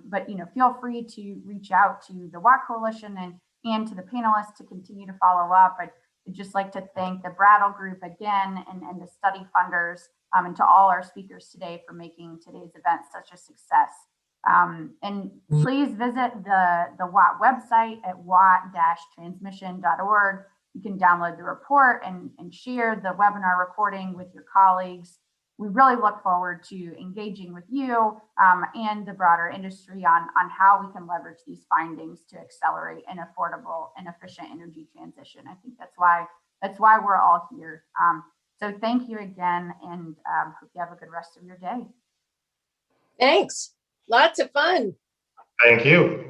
But feel free to reach out to the Watt Coalition and to the panelists to continue to follow up. I'd just like to thank the Brattle Group again and the study funders and to all our speakers today for making today's event such a success. And please visit the Watt website at watt-transmission.org. You can download the report and share the webinar recording with your colleagues. We really look forward to engaging with you and the broader industry on how we can leverage these findings to accelerate an affordable and efficient energy transition. I think that's why we're all here. So thank you again, and hope you have a good rest of your day. Thanks. Lots of fun. Thank you.